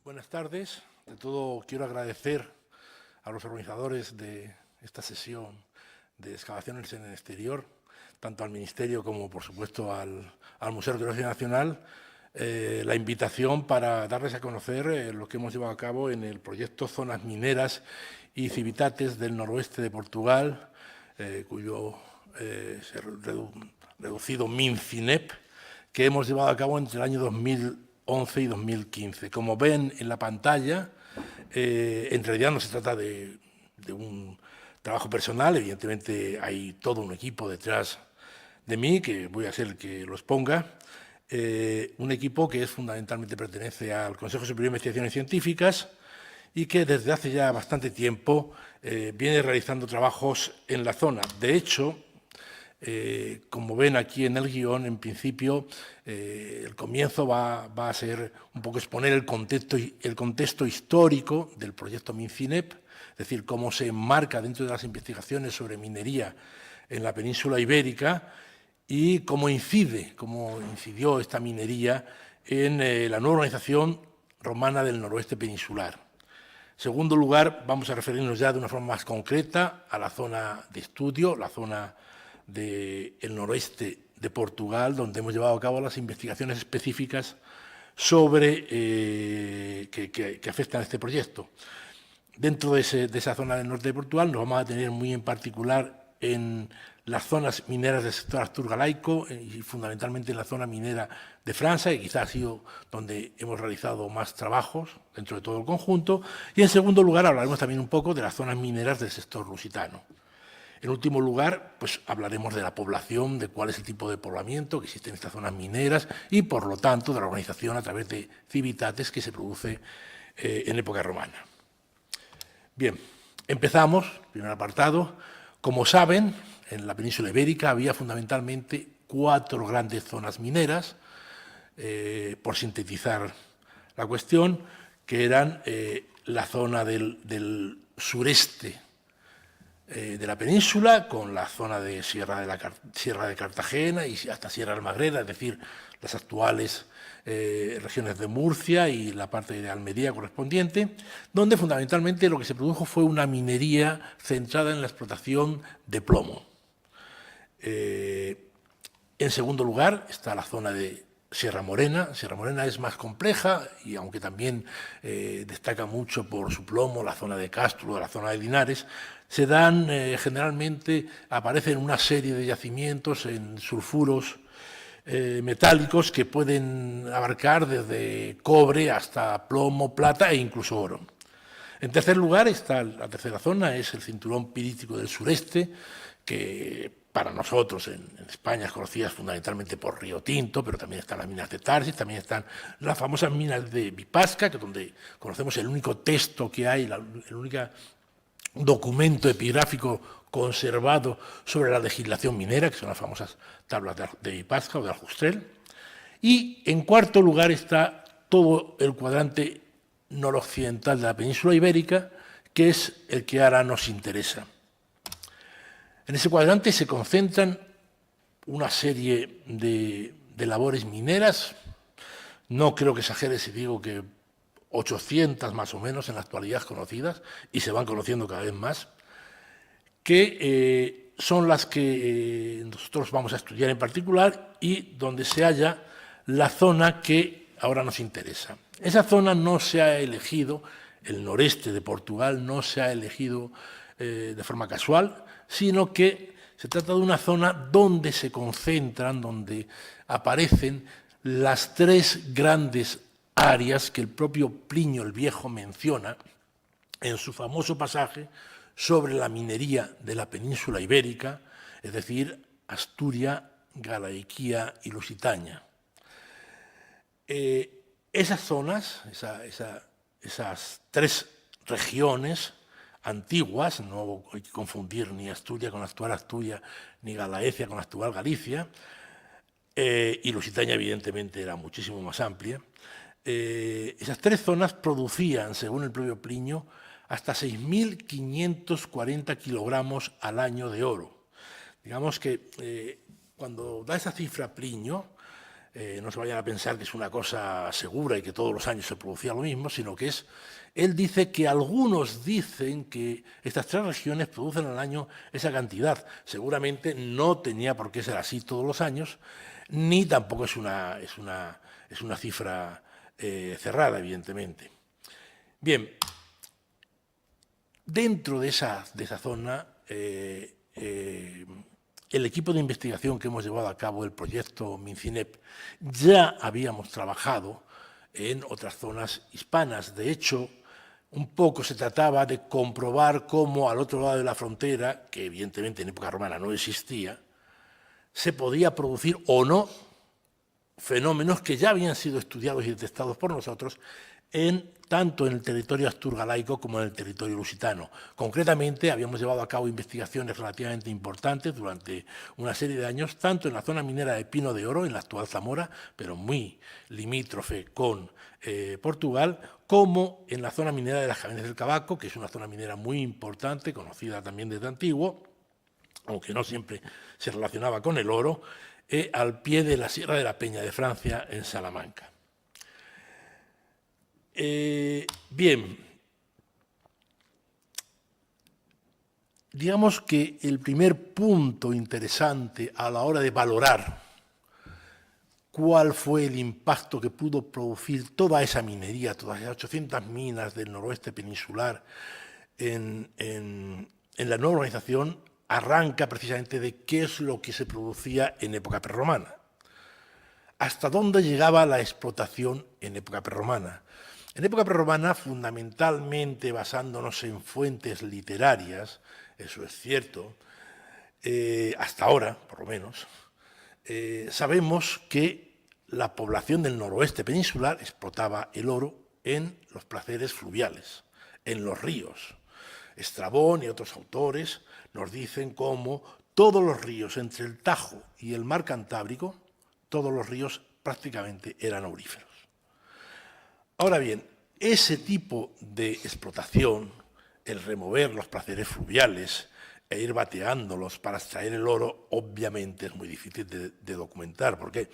Buenas tardes. De todo quiero agradecer a los organizadores de esta sesión de excavaciones en el exterior, tanto al Ministerio como, por supuesto, al Museo Arqueológico Nacional, la invitación para darles a conocer lo que hemos llevado a cabo en el proyecto Zonas Mineras y Civitates del noroeste de Portugal, cuyo reducido MinCinep, que hemos llevado a cabo entre el año 2011 y 2015. Como ven en la pantalla, en realidad no se trata de un trabajo personal, evidentemente hay todo un equipo detrás de mí, que voy a ser el que lo exponga, un equipo que fundamentalmente pertenece al Consejo Superior de Investigaciones Científicas y que desde hace ya bastante tiempo viene realizando trabajos en la zona. De hecho, como ven aquí en el guión, en principio el comienzo va a ser un poco exponer el contexto histórico del proyecto MinCinep, es decir, cómo se enmarca dentro de las investigaciones sobre minería en la península ibérica y cómo incidió esta minería en la nueva organización romana del noroeste peninsular. En segundo lugar, vamos a referirnos ya de una forma más concreta a la zona de estudio, la zona del noroeste de Portugal, donde hemos llevado a cabo las investigaciones específicas sobre que afectan a este proyecto. Dentro de esa zona del norte de Portugal nos vamos a tener muy en particular en las zonas mineras del sector asturgalaico y fundamentalmente en la zona minera de Francia, que quizás ha sido donde hemos realizado más trabajos dentro de todo el conjunto. Y en segundo lugar hablaremos también un poco de las zonas mineras del sector lusitano. En último lugar, pues hablaremos de la población, de cuál es el tipo de poblamiento que existe en estas zonas mineras y, por lo tanto, de la organización a través de civitates que se produce en época romana. Bien, empezamos, primer apartado. Como saben, en la península ibérica había fundamentalmente 4 grandes zonas mineras, por sintetizar la cuestión, que eran la zona del sureste de la península, con la zona de Sierra de Cartagena y hasta Sierra Almagrera, es decir, las actuales regiones de Murcia y la parte de Almería correspondiente, donde fundamentalmente lo que se produjo fue una minería centrada en la explotación de plomo. En segundo lugar está la zona de Sierra Morena. Sierra Morena es más compleja y aunque también destaca mucho por su plomo, la zona de Castro, la zona de Linares, se dan generalmente, aparecen una serie de yacimientos en sulfuros metálicos que pueden abarcar desde cobre hasta plomo, plata e incluso oro. En tercer lugar está la tercera zona, es el cinturón pirítico del sureste, que para nosotros en España es conocida fundamentalmente por Río Tinto, pero también están las minas de Tarsis, también están las famosas minas de Bipasca, que es donde conocemos el único texto que hay, el único documento epigráfico conservado sobre la legislación minera, que son las famosas tablas de Bipasca o de Aljustrel. Y en cuarto lugar está todo el cuadrante noroccidental de la península ibérica, que es el que ahora nos interesa. En ese cuadrante se concentran una serie de labores mineras. No creo que exagere si digo que 800 más o menos en la actualidad conocidas, y se van conociendo cada vez más, que son las que nosotros vamos a estudiar en particular y donde se halla la zona que ahora nos interesa. Esa zona no se ha elegido, el noreste de Portugal no se ha elegido de forma casual, sino que se trata de una zona donde se concentran, donde aparecen las 3 grandes áreas que el propio Plinio el Viejo menciona en su famoso pasaje sobre la minería de la península ibérica, es decir, Asturia, Galaiquía y Lusitania. Esas zonas, esas 3 regiones antiguas, no hay que confundir ni Asturias con la actual Asturias, ni Galaecia con la actual Galicia, y Lusitania evidentemente era muchísimo más amplia. Esas 3 zonas producían, según el propio Plinio, hasta 6.540 kilogramos al año de oro. Digamos que cuando da esa cifra Plinio, no se vayan a pensar que es una cosa segura y que todos los años se producía lo mismo, sino que él dice que algunos dicen que estas 3 regiones producen al año esa cantidad. Seguramente no tenía por qué ser así todos los años, ni tampoco es una cifra cerrada, evidentemente. Bien, dentro de esa zona, el equipo de investigación que hemos llevado a cabo, el proyecto MinCinep, ya habíamos trabajado en otras zonas hispanas. De hecho, un poco se trataba de comprobar cómo al otro lado de la frontera, que evidentemente en época romana no existía, se podía producir o no fenómenos que ya habían sido estudiados y detectados por nosotros tanto en el territorio asturgalaico como en el territorio lusitano. Concretamente, habíamos llevado a cabo investigaciones relativamente importantes durante una serie de años, tanto en la zona minera de Pino de Oro, en la actual Zamora, pero muy limítrofe con Portugal, como en la zona minera de las Cavernas del Cavaco, que es una zona minera muy importante, conocida también desde antiguo, aunque no siempre se relacionaba con el oro, al pie de la Sierra de la Peña de Francia, en Salamanca. Bien, digamos que el primer punto interesante a la hora de valorar cuál fue el impacto que pudo producir toda esa minería, todas esas 800 minas del noroeste peninsular en la nueva organización, arranca precisamente de qué es lo que se producía en época prerromana. ¿Hasta dónde llegaba la explotación en época prerromana? En época prerromana, fundamentalmente basándonos en fuentes literarias, eso es cierto, hasta ahora, por lo menos, sabemos que la población del noroeste peninsular explotaba el oro en los placeres fluviales, en los ríos. Estrabón y otros autores nos dicen cómo todos los ríos entre el Tajo y el mar Cantábrico, todos los ríos prácticamente eran auríferos. Ahora bien, ese tipo de explotación, el remover los placeres fluviales e ir bateándolos para extraer el oro, obviamente es muy difícil de documentar. ¿Por qué?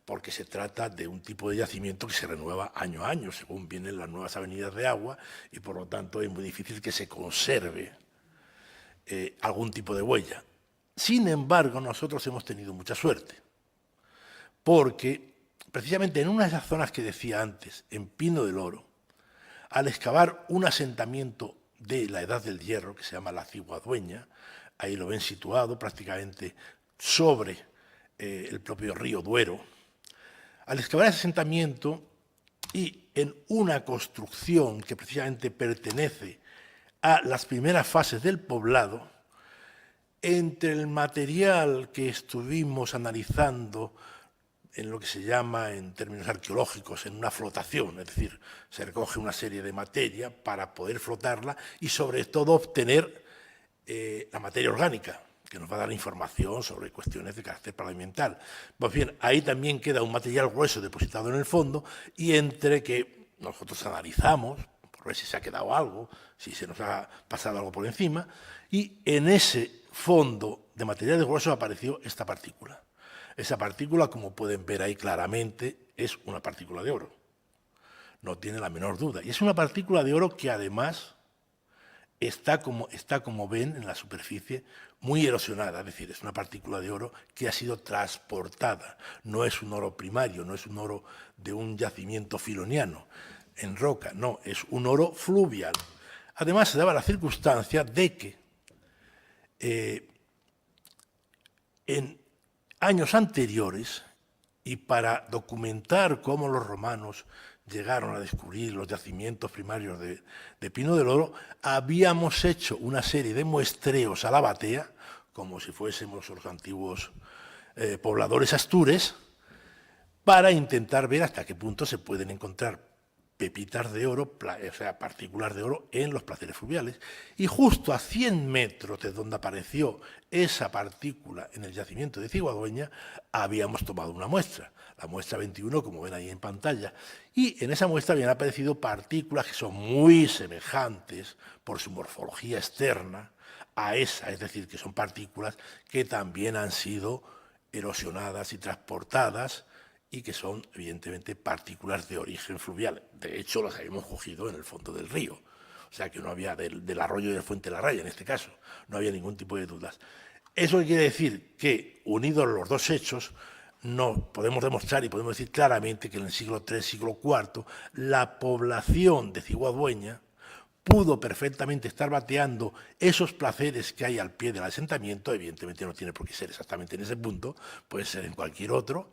Porque se trata de un tipo de yacimiento que se renueva año a año, según vienen las nuevas avenidas de agua, y por lo tanto es muy difícil que se conserve algún tipo de huella. Sin embargo, nosotros hemos tenido mucha suerte, porque precisamente en una de esas zonas que decía antes, en Pino del Oro, al excavar un asentamiento de la Edad del Hierro, que se llama la Ciguadueña, ahí lo ven situado prácticamente sobre el propio río Duero, al excavar ese asentamiento y en una construcción que precisamente pertenece a las primeras fases del poblado, entre el material que estuvimos analizando en lo que se llama, en términos arqueológicos, en una flotación, es decir, se recoge una serie de materia para poder flotarla y sobre todo obtener la materia orgánica, que nos va a dar información sobre cuestiones de carácter pavimental. Pues bien, ahí también queda un material grueso depositado en el fondo y entre que nosotros analizamos, por ver si se ha quedado algo, si se nos ha pasado algo por encima, y en ese fondo de material grueso apareció esta partícula. Esa partícula, como pueden ver ahí claramente, es una partícula de oro. No tiene la menor duda. Y es una partícula de oro que además está como ven en la superficie, muy erosionada. Es decir, es una partícula de oro que ha sido transportada. No es un oro primario, no es un oro de un yacimiento filoniano en roca, no, es un oro fluvial. Además, se daba la circunstancia de que en años anteriores, y para documentar cómo los romanos llegaron a descubrir los yacimientos primarios de Pino del Oro, habíamos hecho una serie de muestreos a la batea, como si fuésemos los antiguos pobladores astures, para intentar ver hasta qué punto se pueden encontrar pepitas de oro, o sea, partículas de oro en los placeres fluviales. Y justo a 100 metros de donde apareció esa partícula en el yacimiento de Ciguadueña, habíamos tomado una muestra, la muestra 21, como ven ahí en pantalla. Y en esa muestra habían aparecido partículas que son muy semejantes por su morfología externa a esa, es decir, que son partículas que también han sido erosionadas y transportadas y que son, evidentemente, partículas de origen fluvial. De hecho, las habíamos cogido en el fondo del río. O sea, que no había del arroyo de Fuente la Raya, en este caso. No había ningún tipo de dudas. Eso quiere decir que, unidos los dos hechos, no podemos demostrar y podemos decir claramente que en el siglo III, siglo IV, la población de Ciguadueña pudo perfectamente estar bateando esos placeres que hay al pie del asentamiento, evidentemente no tiene por qué ser exactamente en ese punto, puede ser en cualquier otro,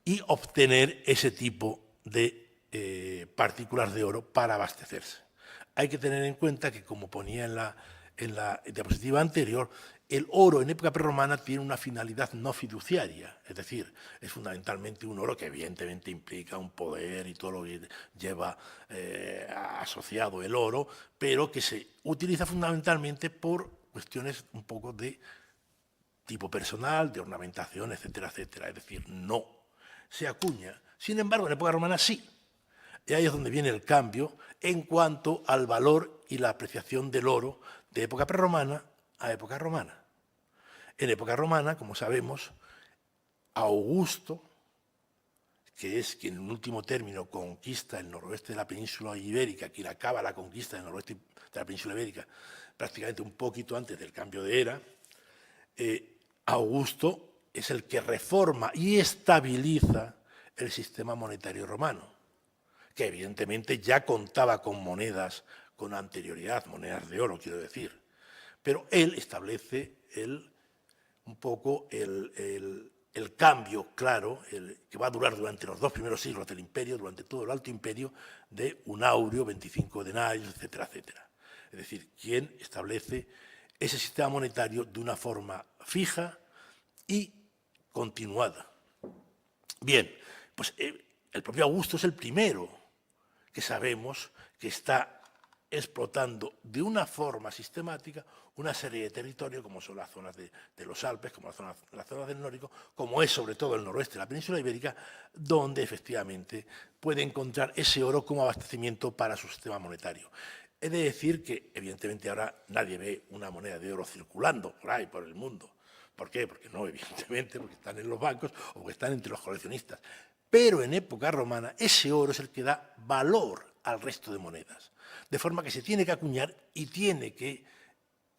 y obtener ese tipo de partículas de oro para abastecerse. Hay que tener en cuenta que, como ponía en la diapositiva anterior, el oro en época prerromana tiene una finalidad no fiduciaria, es decir, es fundamentalmente un oro que evidentemente implica un poder y todo lo que lleva asociado el oro, pero que se utiliza fundamentalmente por cuestiones un poco de tipo personal, de ornamentación, etcétera, etcétera. Es decir, no se acuña. Sin embargo, en época romana sí. Y ahí es donde viene el cambio en cuanto al valor y la apreciación del oro de época prerromana a época romana. En época romana, como sabemos, Augusto, que es quien en último término conquista el noroeste de la península ibérica, quien acaba la conquista del noroeste de la península ibérica prácticamente un poquito antes del cambio de era, Augusto es el que reforma y estabiliza el sistema monetario romano, que evidentemente ya contaba con monedas con anterioridad, monedas de oro, quiero decir, pero él establece un poco el cambio claro, que va a durar durante los 2 primeros siglos del imperio, durante todo el Alto Imperio, de un aureo, 25 denarios, etcétera, etcétera. Es decir, quien establece ese sistema monetario de una forma fija y continuada. Bien, pues el propio Augusto es el primero que sabemos que está explotando de una forma sistemática una serie de territorios, como son las zonas de los Alpes, como las zonas del Nórdico, como es sobre todo el noroeste de la península ibérica, donde efectivamente puede encontrar ese oro como abastecimiento para su sistema monetario. He de decir que, evidentemente, ahora nadie ve una moneda de oro circulando por ahí, por el mundo. ¿Por qué? Porque no, evidentemente, porque están en los bancos o porque están entre los coleccionistas. Pero en época romana ese oro es el que da valor al resto de monedas. De forma que se tiene que acuñar y tiene que,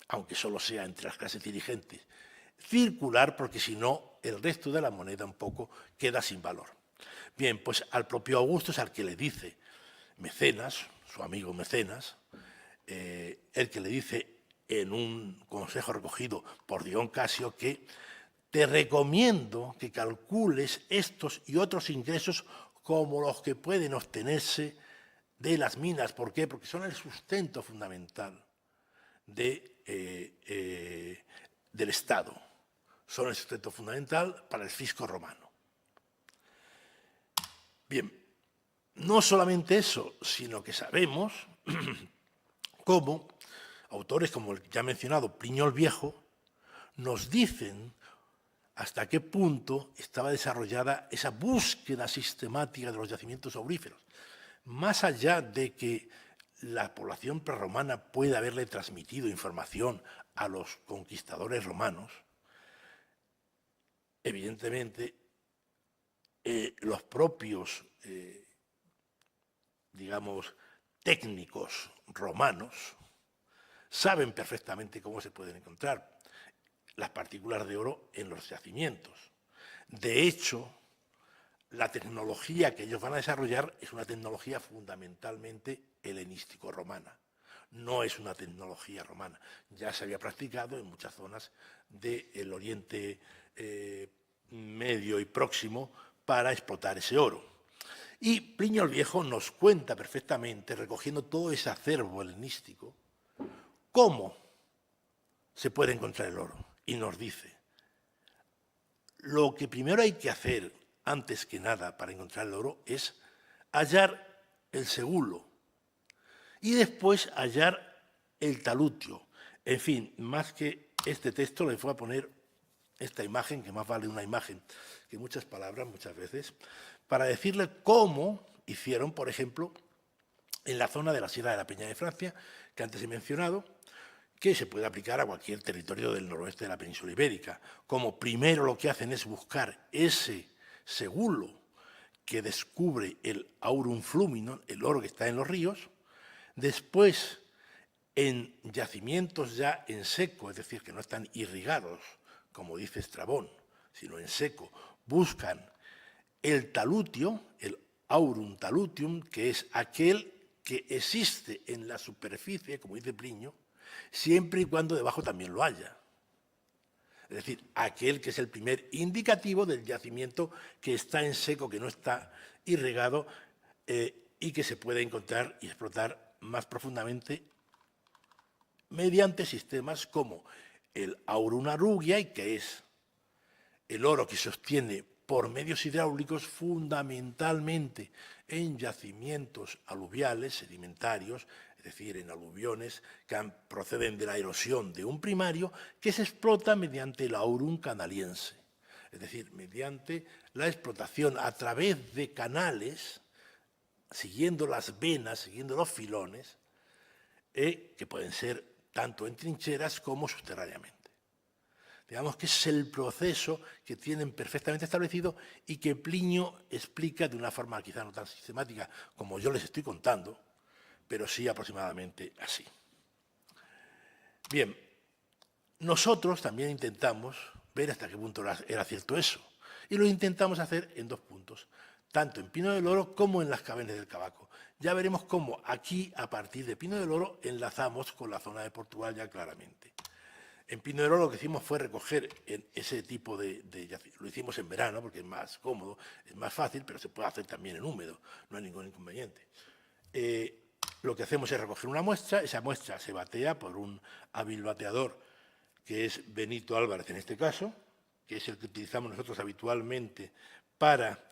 aunque solo sea entre las clases dirigentes, circular, porque si no, el resto de la moneda un poco queda sin valor. Bien, pues al propio Augusto es al que le dice Mecenas, su amigo Mecenas, el que le dice en un consejo recogido por Dion Casio que te recomiendo que calcules estos y otros ingresos como los que pueden obtenerse de las minas. ¿Por qué? Porque son el sustento fundamental del Estado. Son el sustento fundamental para el fisco romano. Bien, no solamente eso, sino que sabemos cómo autores como el ya mencionado Plinio el Viejo nos dicen hasta qué punto estaba desarrollada esa búsqueda sistemática de los yacimientos auríferos. Más allá de que la población prerromana puede haberle transmitido información a los conquistadores romanos, evidentemente los propios, digamos, técnicos romanos saben perfectamente cómo se pueden encontrar las partículas de oro en los yacimientos. De hecho, la tecnología que ellos van a desarrollar es una tecnología fundamentalmente helenístico-romana. No es una tecnología romana. Ya se había practicado en muchas zonas del Oriente Medio y Próximo para explotar ese oro. Y Plinio el Viejo nos cuenta perfectamente, recogiendo todo ese acervo helenístico, cómo se puede encontrar el oro. Y nos dice, lo que primero hay que hacer, antes que nada, para encontrar el oro, es hallar el segulo y después hallar el talutio. En fin, más que este texto, le voy a poner esta imagen, que más vale una imagen que muchas palabras muchas veces, para decirle cómo hicieron, por ejemplo, en la zona de la Sierra de la Peña de Francia, que antes he mencionado, que se puede aplicar a cualquier territorio del noroeste de la península ibérica. Como primero lo que hacen es buscar ese segulo que descubre el aurum fluminum, el oro que está en los ríos. Después, en yacimientos ya en seco, es decir, que no están irrigados, como dice Estrabón, sino en seco, buscan el talutio, el aurum talutium, que es aquel que existe en la superficie, como dice Plinio, siempre y cuando debajo también lo haya. Es decir, aquel que es el primer indicativo del yacimiento que está en seco, que no está irrigado y que se puede encontrar y explotar más profundamente mediante sistemas como el aurum arugiae, que es el oro que se obtiene por medios hidráulicos fundamentalmente en yacimientos aluviales, sedimentarios, es decir, en aluviones que proceden de la erosión de un primario, que se explota mediante el aurum canaliense, es decir, mediante la explotación a través de canales, siguiendo las venas, siguiendo los filones, que pueden ser tanto en trincheras como subterráneamente. Digamos que es el proceso que tienen perfectamente establecido y que Plinio explica de una forma quizá no tan sistemática como yo les estoy contando, pero sí aproximadamente así. Bien, nosotros también intentamos ver hasta qué punto era cierto eso, y lo intentamos hacer en 2 puntos, tanto en Pino del Oro como en las Cavernas del Cavaco. Ya veremos cómo aquí, a partir de Pino del Oro, enlazamos con la zona de Portugal ya claramente. En Pino del Oro lo que hicimos fue recoger en ese tipo de yacimientos. Lo hicimos en verano porque es más cómodo, es más fácil, pero se puede hacer también en húmedo, no hay ningún inconveniente. Lo que hacemos es recoger una muestra, esa muestra se batea por un hábil bateador, que es Benito Álvarez en este caso, que es el que utilizamos nosotros habitualmente para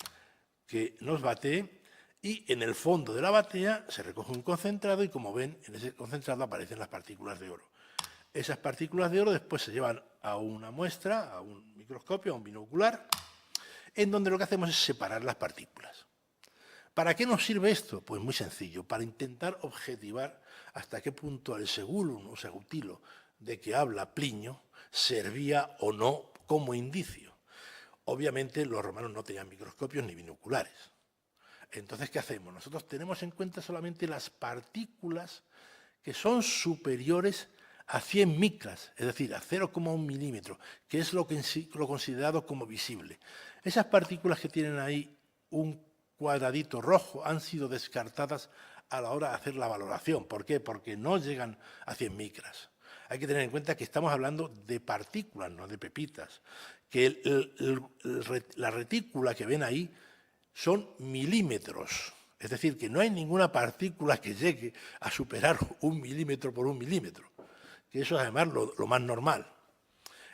que nos batee, y en el fondo de la batea se recoge un concentrado y, como ven, en ese concentrado aparecen las partículas de oro. Esas partículas de oro después se llevan a una muestra, a un microscopio, a un binocular, en donde lo que hacemos es separar las partículas. ¿Para qué nos sirve esto? Pues muy sencillo, para intentar objetivar hasta qué punto el segulum o segutilo de que habla Plinio servía o no como indicio. Obviamente los romanos no tenían microscopios ni binoculares. Entonces, ¿qué hacemos? Nosotros tenemos en cuenta solamente las partículas que son superiores a 100 micras, es decir, a 0,1 milímetro, que es lo considerado como visible. Esas partículas que tienen ahí un cuadradito rojo han sido descartadas a la hora de hacer la valoración. ¿Por qué? Porque no llegan a 100 micras. Hay que tener en cuenta que estamos hablando de partículas, no de pepitas, que la retícula que ven ahí son milímetros. Es decir, que no hay ninguna partícula que llegue a superar 1 milímetro por 1 milímetro, que eso es además lo más normal.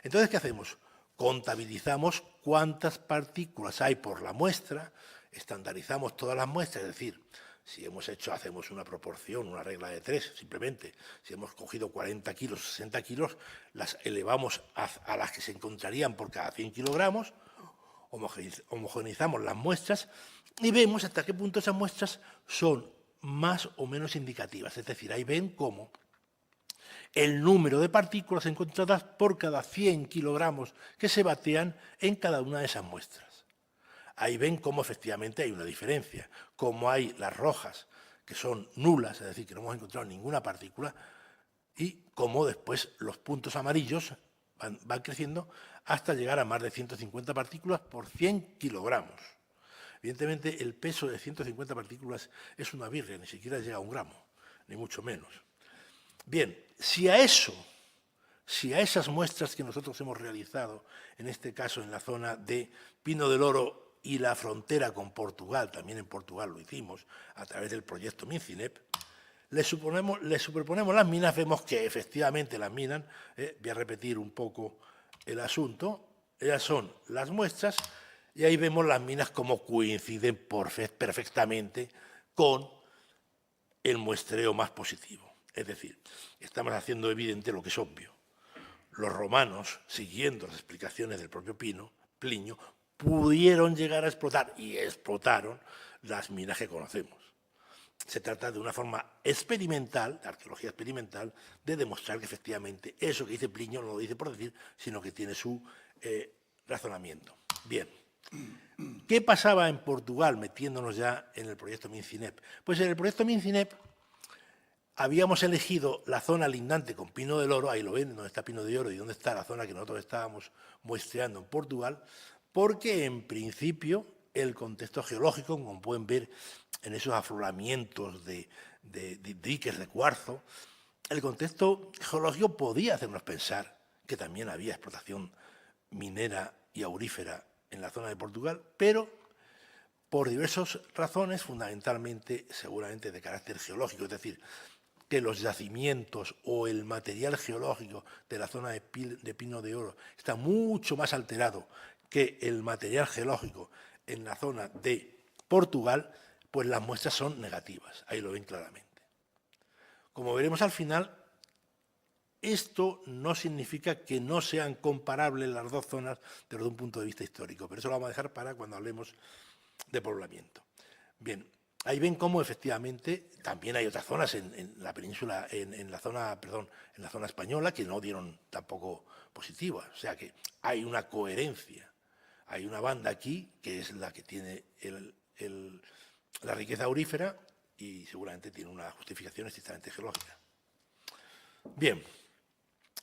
Entonces, ¿qué hacemos? Contabilizamos cuántas partículas hay por la muestra, estandarizamos todas las muestras, es decir, si hacemos una proporción, una regla de 3, simplemente, si hemos cogido 40 kilos, 60 kilos, las elevamos a las que se encontrarían por cada 100 kilogramos, homogeneizamos las muestras y vemos hasta qué punto esas muestras son más o menos indicativas. Es decir, ahí ven cómo el número de partículas encontradas por cada 100 kilogramos que se batean en cada una de esas muestras. Ahí ven cómo efectivamente hay una diferencia, cómo hay las rojas, que son nulas, es decir, que no hemos encontrado ninguna partícula, y cómo después los puntos amarillos van creciendo hasta llegar a más de 150 partículas por 100 kilogramos. Evidentemente, el peso de 150 partículas es una birria, ni siquiera llega a 1 gramo, ni mucho menos. Bien, si a esas muestras que nosotros hemos realizado, en este caso en la zona de Pino del Oro y la frontera con Portugal, también en Portugal lo hicimos a través del proyecto MinCinep, le superponemos las minas, vemos que efectivamente las minas, voy a repetir un poco el asunto, ellas son las muestras y ahí vemos las minas como coinciden perfectamente con el muestreo más positivo. Es decir, estamos haciendo evidente lo que es obvio. Los romanos, siguiendo las explicaciones del propio Plinio, pudieron llegar a explotar, y explotaron, las minas que conocemos. Se trata de una forma experimental, de arqueología experimental, de demostrar que efectivamente eso que dice Plinio no lo dice por decir, sino que tiene su razonamiento. Bien. ¿Qué pasaba en Portugal, metiéndonos ya en el proyecto Mincinep? Pues en el proyecto Mincinep habíamos elegido la zona lindante con Pino del Oro, ahí lo ven, donde está Pino de Oro y donde está la zona que nosotros estábamos muestreando en Portugal, porque en principio el contexto geológico, como pueden ver en esos afloramientos de diques de cuarzo, el contexto geológico podía hacernos pensar que también había explotación minera y aurífera en la zona de Portugal, pero por diversas razones, fundamentalmente, seguramente de carácter geológico, es decir, que los yacimientos o el material geológico de la zona de Pino de Oro está mucho más alterado que el material geológico en la zona de Portugal, pues las muestras son negativas, ahí lo ven claramente. Como veremos al final, esto no significa que no sean comparables las dos zonas desde un punto de vista histórico, pero eso lo vamos a dejar para cuando hablemos de poblamiento. Bien, ahí ven cómo efectivamente también hay otras zonas en la península, en la zona española que no dieron tampoco positivas. O sea que hay una coherencia. Hay una banda aquí que es la que tiene la riqueza aurífera y seguramente tiene una justificación estrictamente geológica. Bien,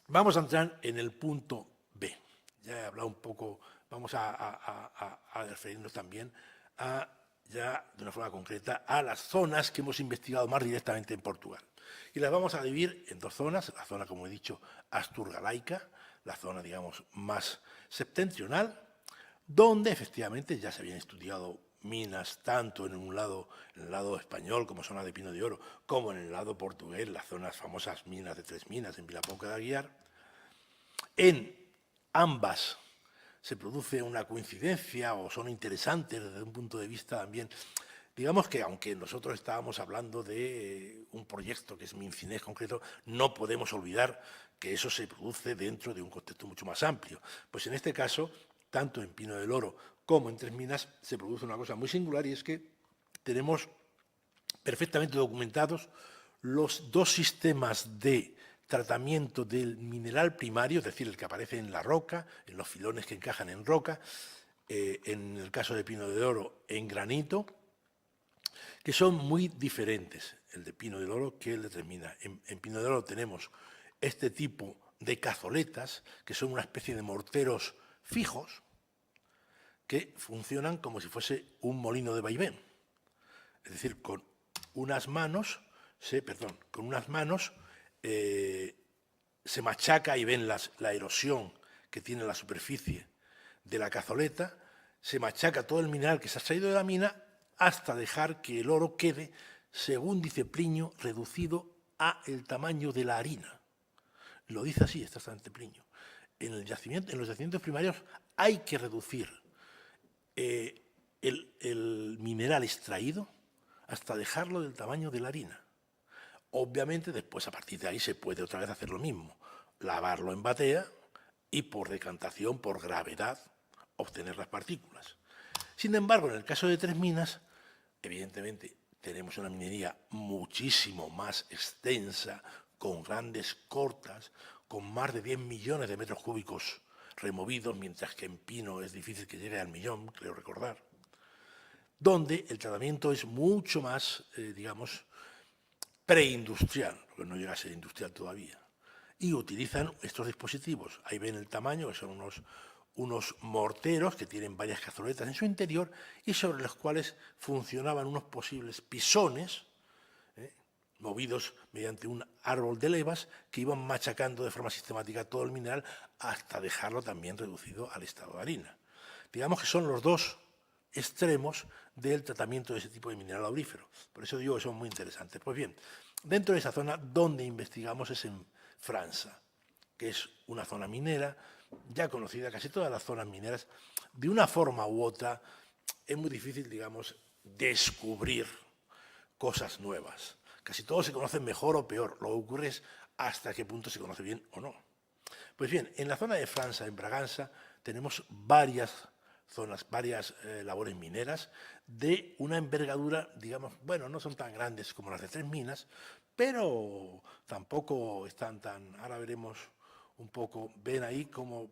vamos a entrar en el punto B. Ya he hablado un poco, vamos a referirnos también ya de una forma concreta a las zonas que hemos investigado más directamente en Portugal. Y las vamos a dividir en dos zonas, la zona, como he dicho, asturgalaica, la zona, digamos, más septentrional, donde efectivamente ya se habían estudiado minas tanto en el lado español, como zona de Pino de Oro, como en el lado portugués, las zonas famosas minas de Tres Minas en Vilaponca de Aguiar. En ambas se produce una coincidencia o son interesantes desde un punto de vista también. Digamos que aunque nosotros estábamos hablando de un proyecto que es Mincinep concreto, no podemos olvidar que eso se produce dentro de un contexto mucho más amplio. Pues en este caso, tanto en Pino del Oro como en Tres Minas, se produce una cosa muy singular y es que tenemos perfectamente documentados los dos sistemas de tratamiento del mineral primario, es decir, el que aparece en la roca, en los filones que encajan en roca, en el caso de Pino de Oro, en granito, que son muy diferentes, el de Pino del Oro que el de Tres Minas. En Pino del Oro tenemos este tipo de cazoletas, que son una especie de morteros fijos, que funcionan como si fuese un molino de vaivén. Es decir, con unas manos se machaca y ven la erosión que tiene la superficie de la cazoleta, se machaca todo el mineral que se ha extraído de la mina hasta dejar que el oro quede, según dice Plinio, reducido a el tamaño de la harina. Lo dice así exactamente Plinio. En los yacimientos primarios hay que reducir el mineral extraído hasta dejarlo del tamaño de la harina. Obviamente, después, a partir de ahí, se puede otra vez hacer lo mismo. Lavarlo en batea y, por decantación, por gravedad, obtener las partículas. Sin embargo, en el caso de Tres Minas, evidentemente, tenemos una minería muchísimo más extensa, con grandes cortas, con más de 10 millones de metros cúbicos removidos, mientras que en Pino es difícil que llegue al millón, creo recordar, donde el tratamiento es mucho más, digamos, preindustrial, porque no llega a ser industrial todavía. Y utilizan estos dispositivos. Ahí ven el tamaño, que son unos morteros que tienen varias cazoletas en su interior y sobre los cuales funcionaban unos posibles pisones, movidos mediante un árbol de levas que iban machacando de forma sistemática todo el mineral hasta dejarlo también reducido al estado de harina. Digamos que son los dos extremos del tratamiento de ese tipo de mineral aurífero. Por eso digo que son muy interesantes. Pues bien, dentro de esa zona donde investigamos es en França, que es una zona minera ya conocida, casi todas las zonas mineras, de una forma u otra, es muy difícil, digamos, descubrir cosas nuevas. Casi todos se conocen mejor o peor. Lo que ocurre es hasta qué punto se conoce bien o no. Pues bien, en la zona de França, en Bragança, tenemos varias zonas, varias labores mineras de una envergadura, digamos, bueno, no son tan grandes como las de Tres Minas, pero tampoco están tan... Ahora veremos un poco, ven ahí como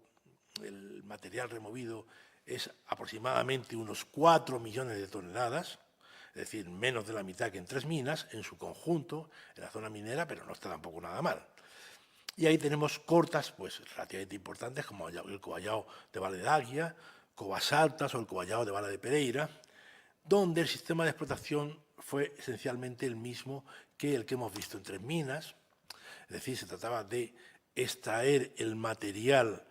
el material removido es aproximadamente unos 4 millones de toneladas, es decir, menos de la mitad que en 3 minas, en su conjunto, en la zona minera, pero no está tampoco nada mal. Y ahí tenemos cortas, pues relativamente importantes, como el Coballao de Vale de Águia, Covas Altas o el Coballao de Vale de Pereira, donde el sistema de explotación fue esencialmente el mismo que el que hemos visto en 3 minas, es decir, se trataba de extraer el material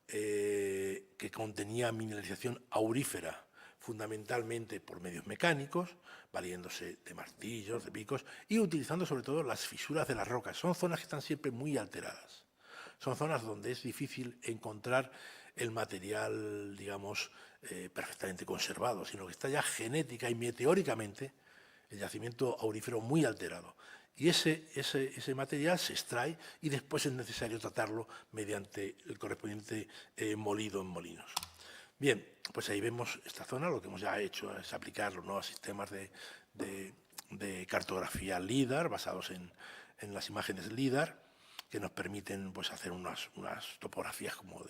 que contenía mineralización aurífera, fundamentalmente por medios mecánicos, valiéndose de martillos, de picos, y utilizando sobre todo las fisuras de las rocas. Son zonas que están siempre muy alteradas. Son zonas donde es difícil encontrar el material, digamos, perfectamente conservado, sino que está ya genética y meteóricamente el yacimiento aurífero muy alterado. Y ese material se extrae y después es necesario tratarlo mediante el correspondiente molido en molinos. Bien, pues ahí vemos esta zona. Lo que hemos ya hecho es aplicar los nuevos sistemas de cartografía LIDAR, basados en las imágenes LIDAR, que nos permiten pues, hacer unas topografías como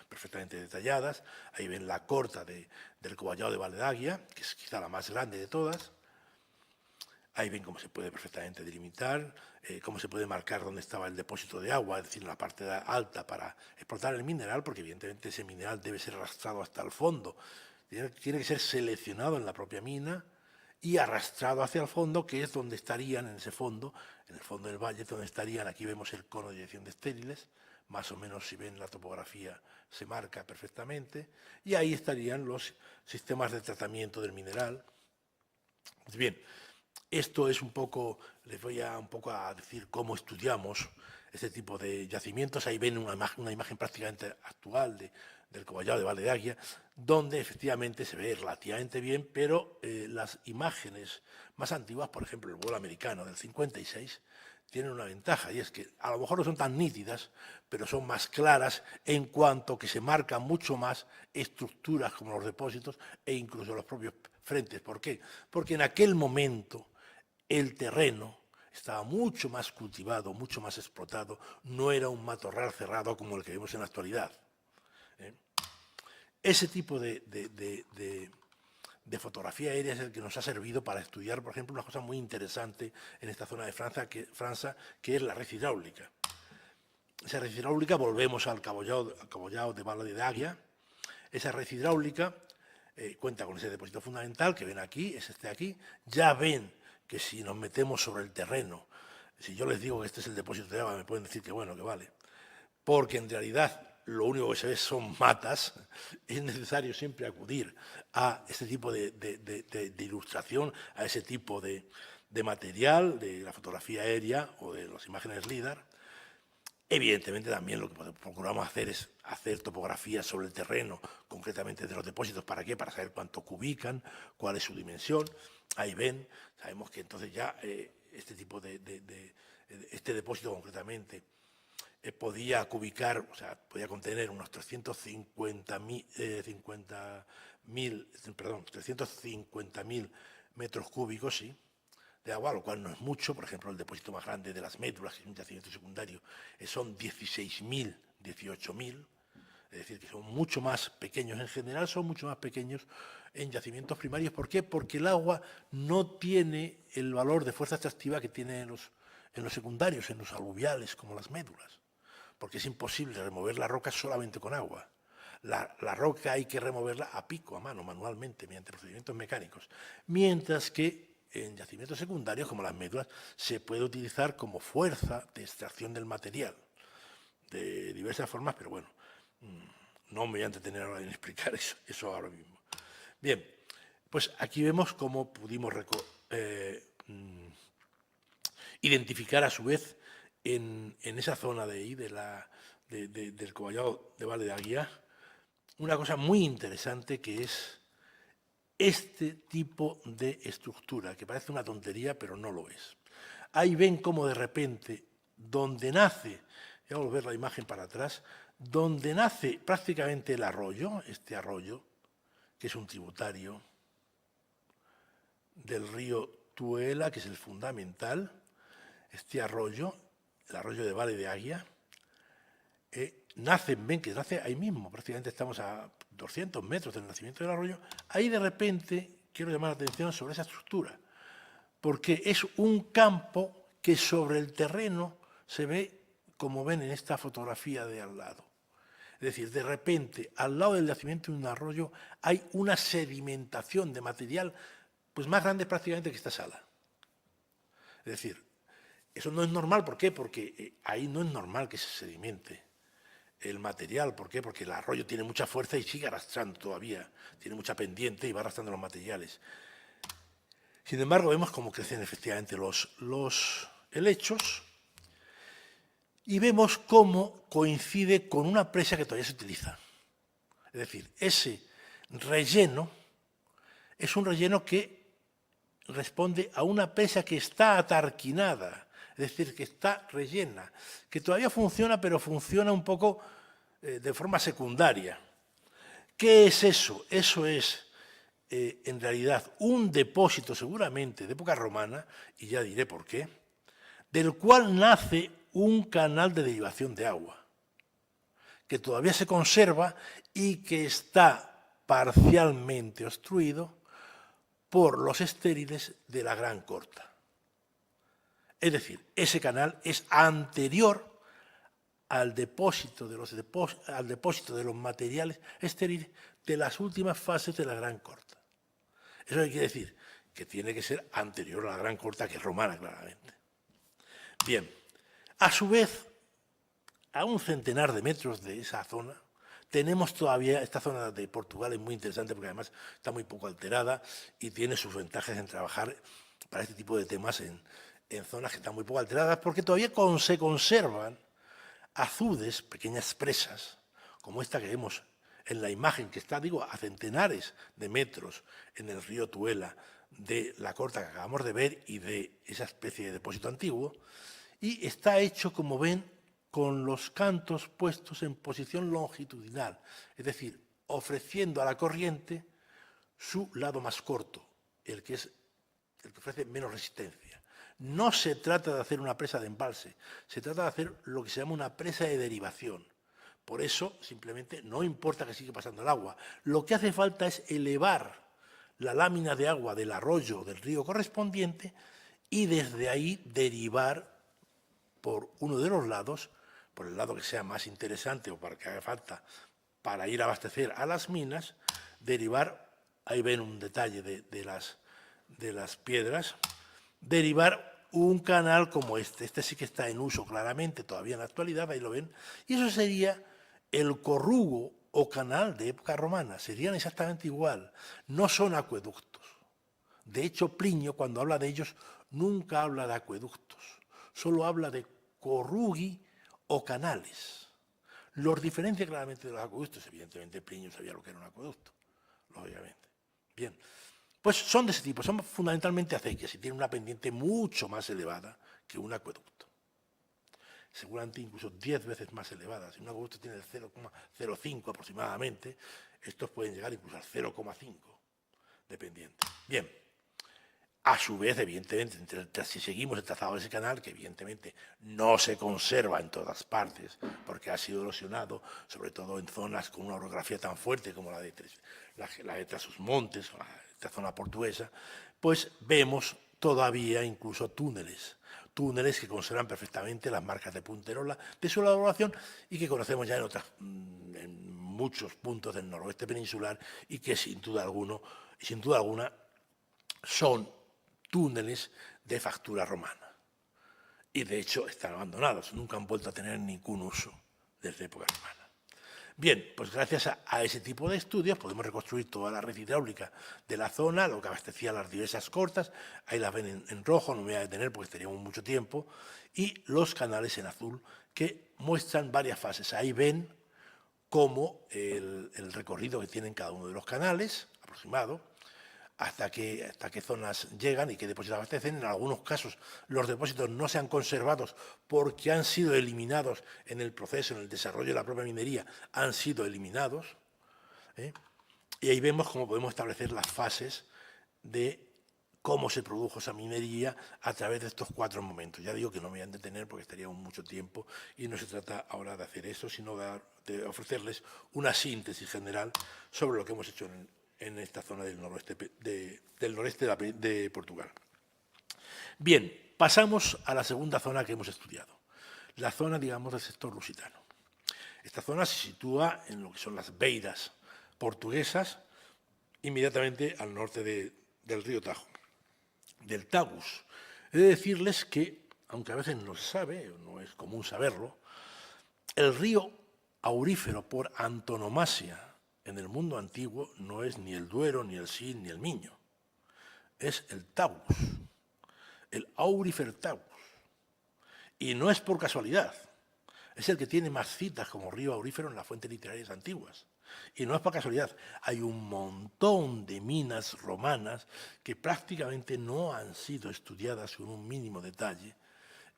perfectamente detalladas. Ahí ven la corta del Coballao de Vale de Águia, que es quizá la más grande de todas. Ahí ven cómo se puede perfectamente delimitar, cómo se puede marcar dónde estaba el depósito de agua, es decir, en la parte alta para explotar el mineral, porque evidentemente ese mineral debe ser arrastrado hasta el fondo. Tiene que ser seleccionado en la propia mina y arrastrado hacia el fondo, que es donde estarían, en ese fondo, en el fondo del valle, donde estarían, aquí vemos el cono de dirección de estériles, más o menos si ven la topografía se marca perfectamente, y ahí estarían los sistemas de tratamiento del mineral. Pues bien, esto es un poco, les voy un poco a decir cómo estudiamos este tipo de yacimientos. Ahí ven una imagen prácticamente actual del Coballao de Vale de Águia, donde efectivamente se ve relativamente bien, pero las imágenes más antiguas, por ejemplo el vuelo americano del 56, tienen una ventaja, y es que a lo mejor no son tan nítidas, pero son más claras en cuanto que se marcan mucho más estructuras como los depósitos e incluso los propios frentes. ¿Por qué? Porque en aquel momento el terreno estaba mucho más cultivado, mucho más explotado, no era un matorral cerrado como el que vemos en la actualidad. Ese tipo de fotografía aérea es el que nos ha servido para estudiar, por ejemplo, una cosa muy interesante en esta zona de Francia, que es la red hidráulica. Esa red hidráulica, volvemos al Coballao de Vale de Águia, esa red hidráulica cuenta con ese depósito fundamental que ven aquí, es este de aquí. Ya ven que si nos metemos sobre el terreno, si yo les digo que este es el depósito de agua, me pueden decir que bueno, que vale, porque en realidad lo único que se ve son matas. Es necesario siempre acudir a este tipo de ilustración, a ese tipo de material, de la fotografía aérea o de las imágenes LIDAR. Evidentemente también lo que procuramos hacer es hacer topografías sobre el terreno, concretamente de los depósitos. ¿Para qué? Para saber cuánto cubican, cuál es su dimensión. Ahí ven, sabemos que entonces ya este depósito concretamente podía cubicar, o sea, podía contener unos 350.000 metros cúbicos, sí, de agua, lo cual no es mucho. Por ejemplo, el depósito más grande de las Médulas, que es un yacimiento secundario, son 16.000, 18.000, es decir, que son mucho más pequeños en general, son mucho más pequeños en yacimientos primarios. ¿Por qué? Porque el agua no tiene el valor de fuerza extractiva que tiene en los secundarios, en los aluviales, como las médulas, porque es imposible remover la roca solamente con agua. La roca hay que removerla a pico, a mano, manualmente, mediante procedimientos mecánicos, mientras que en yacimientos secundarios, como las médulas, se puede utilizar como fuerza de extracción del material, de diversas formas, pero bueno, no me voy a entretener ahora en explicar eso ahora mismo. Bien, pues aquí vemos cómo pudimos identificar a su vez en esa zona de ahí, del Coballao de Vale de Águia, una cosa muy interesante, que es este tipo de estructura, que parece una tontería, pero no lo es. Ahí ven cómo de repente, donde nace, voy a volver la imagen para atrás, donde nace prácticamente el arroyo, este arroyo, que es un tributario del río Tuela, que es el fundamental, este arroyo, el arroyo de Vale de Águia, nacen, ven que nace ahí mismo, prácticamente estamos a 200 metros del nacimiento del arroyo, ahí de repente quiero llamar la atención sobre esa estructura, porque es un campo que sobre el terreno se ve, como ven en esta fotografía de al lado. Es decir, de repente, al lado del nacimiento de un arroyo hay una sedimentación de material pues más grande prácticamente que esta sala. Es decir, eso no es normal. ¿Por qué? Porque ahí no es normal que se sedimente el material. ¿Por qué? Porque el arroyo tiene mucha fuerza y sigue arrastrando todavía, tiene mucha pendiente y va arrastrando los materiales. Sin embargo, vemos cómo crecen efectivamente los helechos y vemos cómo coincide con una presa que todavía se utiliza. Es decir, ese relleno es un relleno que responde a una presa que está atarquinada, es decir, que está rellena, que todavía funciona, pero funciona un poco de forma secundaria. ¿Qué es eso? Eso es, en realidad, un depósito seguramente de época romana, y ya diré por qué, del cual nace un canal de derivación de agua, que todavía se conserva y que está parcialmente obstruido por los estériles de la Gran Corta. Es decir, ese canal es anterior al depósito de los materiales estériles de las últimas fases de la Gran Corta. Eso quiere decir que tiene que ser anterior a la Gran Corta, que es romana, claramente. Bien, a su vez, a un centenar de metros de esa zona, tenemos todavía, esta zona de Portugal es muy interesante porque además está muy poco alterada y tiene sus ventajas en trabajar para este tipo de temas en zonas que están muy poco alteradas, porque todavía se conservan azudes, pequeñas presas, como esta que vemos en la imagen, que está, digo, a centenares de metros en el río Tuela de la Corta que acabamos de ver y de esa especie de depósito antiguo, y está hecho, como ven, con los cantos puestos en posición longitudinal, es decir, ofreciendo a la corriente su lado más corto, el que ofrece menos resistencia. No se trata de hacer una presa de embalse, se trata de hacer lo que se llama una presa de derivación. Por eso, simplemente, no importa que siga pasando el agua. Lo que hace falta es elevar la lámina de agua del arroyo o del río correspondiente y desde ahí derivar por uno de los lados, por el lado que sea más interesante o para que haga falta para ir a abastecer a las minas, derivar, ahí ven un detalle de las piedras, derivar un canal como este sí que está en uso claramente todavía en la actualidad, ahí lo ven, y eso sería el corrugo o canal de época romana, serían exactamente igual, no son acueductos. De hecho, Plinio, cuando habla de ellos, nunca habla de acueductos, solo habla de corrugui o canales. Los diferencia claramente de los acueductos. Evidentemente, Plinio sabía lo que era un acueducto, lógicamente. Bien, pues son de ese tipo, son fundamentalmente acequias y tienen una pendiente mucho más elevada que un acueducto. Seguramente incluso 10 veces más elevada. Si un acueducto tiene el 0,05 aproximadamente, estos pueden llegar incluso al 0,5 de pendiente. Bien. A su vez, evidentemente, si seguimos el trazado de ese canal, que evidentemente no se conserva en todas partes, porque ha sido erosionado, sobre todo en zonas con una orografía tan fuerte como la de Trás-os-Montes, esta zona portuguesa, pues vemos todavía incluso túneles que conservan perfectamente las marcas de punterola de su elaboración y que conocemos ya en muchos puntos del noroeste peninsular y que sin duda alguna son túneles de factura romana. Y de hecho están abandonados, nunca han vuelto a tener ningún uso desde época romana. Bien, pues gracias a ese tipo de estudios podemos reconstruir toda la red hidráulica de la zona, lo que abastecía las diversas cortas, ahí las ven en rojo, no me voy a detener porque estaríamos mucho tiempo, y los canales en azul que muestran varias fases. Ahí ven cómo el recorrido que tienen cada uno de los canales, aproximado, hasta qué zonas llegan y qué depósitos abastecen. En algunos casos los depósitos no se han conservado porque han sido eliminados en el proceso, en el desarrollo de la propia minería, han sido eliminados. Y ahí vemos cómo podemos establecer las fases de cómo se produjo esa minería a través de estos 4 momentos. Ya digo que no me voy a detener porque estaríamos mucho tiempo y no se trata ahora de hacer eso, sino de ofrecerles una síntesis general sobre lo que hemos hecho en esta zona del noreste de Portugal. Bien, pasamos a la segunda zona que hemos estudiado, la zona, digamos, del sector lusitano. Esta zona se sitúa en lo que son las beiras portuguesas, inmediatamente al norte del río Tajo, del Tagus. He de decirles que, aunque a veces no se sabe, o no es común saberlo, el río aurífero por antonomasia en el mundo antiguo no es ni el Duero, ni el Sil, ni el Miño. Es el Tagus, el Aurifer Tagus. Y no es por casualidad. Es el que tiene más citas como río aurífero en las fuentes literarias antiguas. Y no es por casualidad. Hay un montón de minas romanas que prácticamente no han sido estudiadas con un mínimo detalle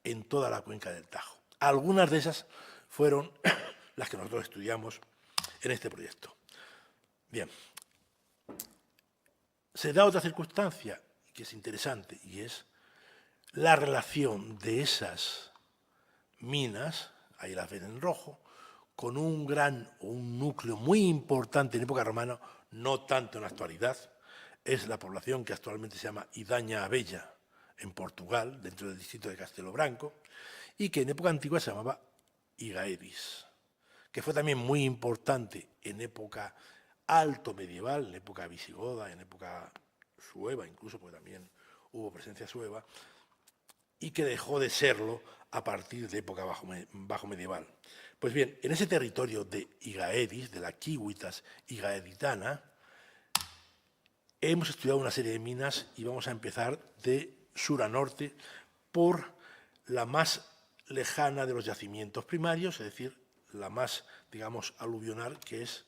en toda la cuenca del Tajo. Algunas de esas fueron las que nosotros estudiamos en este proyecto. Bien. Se da otra circunstancia que es interesante y es la relación de esas minas, ahí las ven en rojo, con un núcleo muy importante en época romana, no tanto en la actualidad, es la población que actualmente se llama Idaña Abella, en Portugal, dentro del distrito de Castelo Branco, y que en época antigua se llamaba Igaedis, que fue también muy importante en época alto medieval, en época visigoda, en época sueva, incluso, porque también hubo presencia sueva, y que dejó de serlo a partir de época bajo medieval. Pues bien, en ese territorio de Igaedis, de la Kiwitas Igaeditana, hemos estudiado una serie de minas y vamos a empezar de sur a norte por la más lejana de los yacimientos primarios, es decir, la más, digamos, aluvional, que es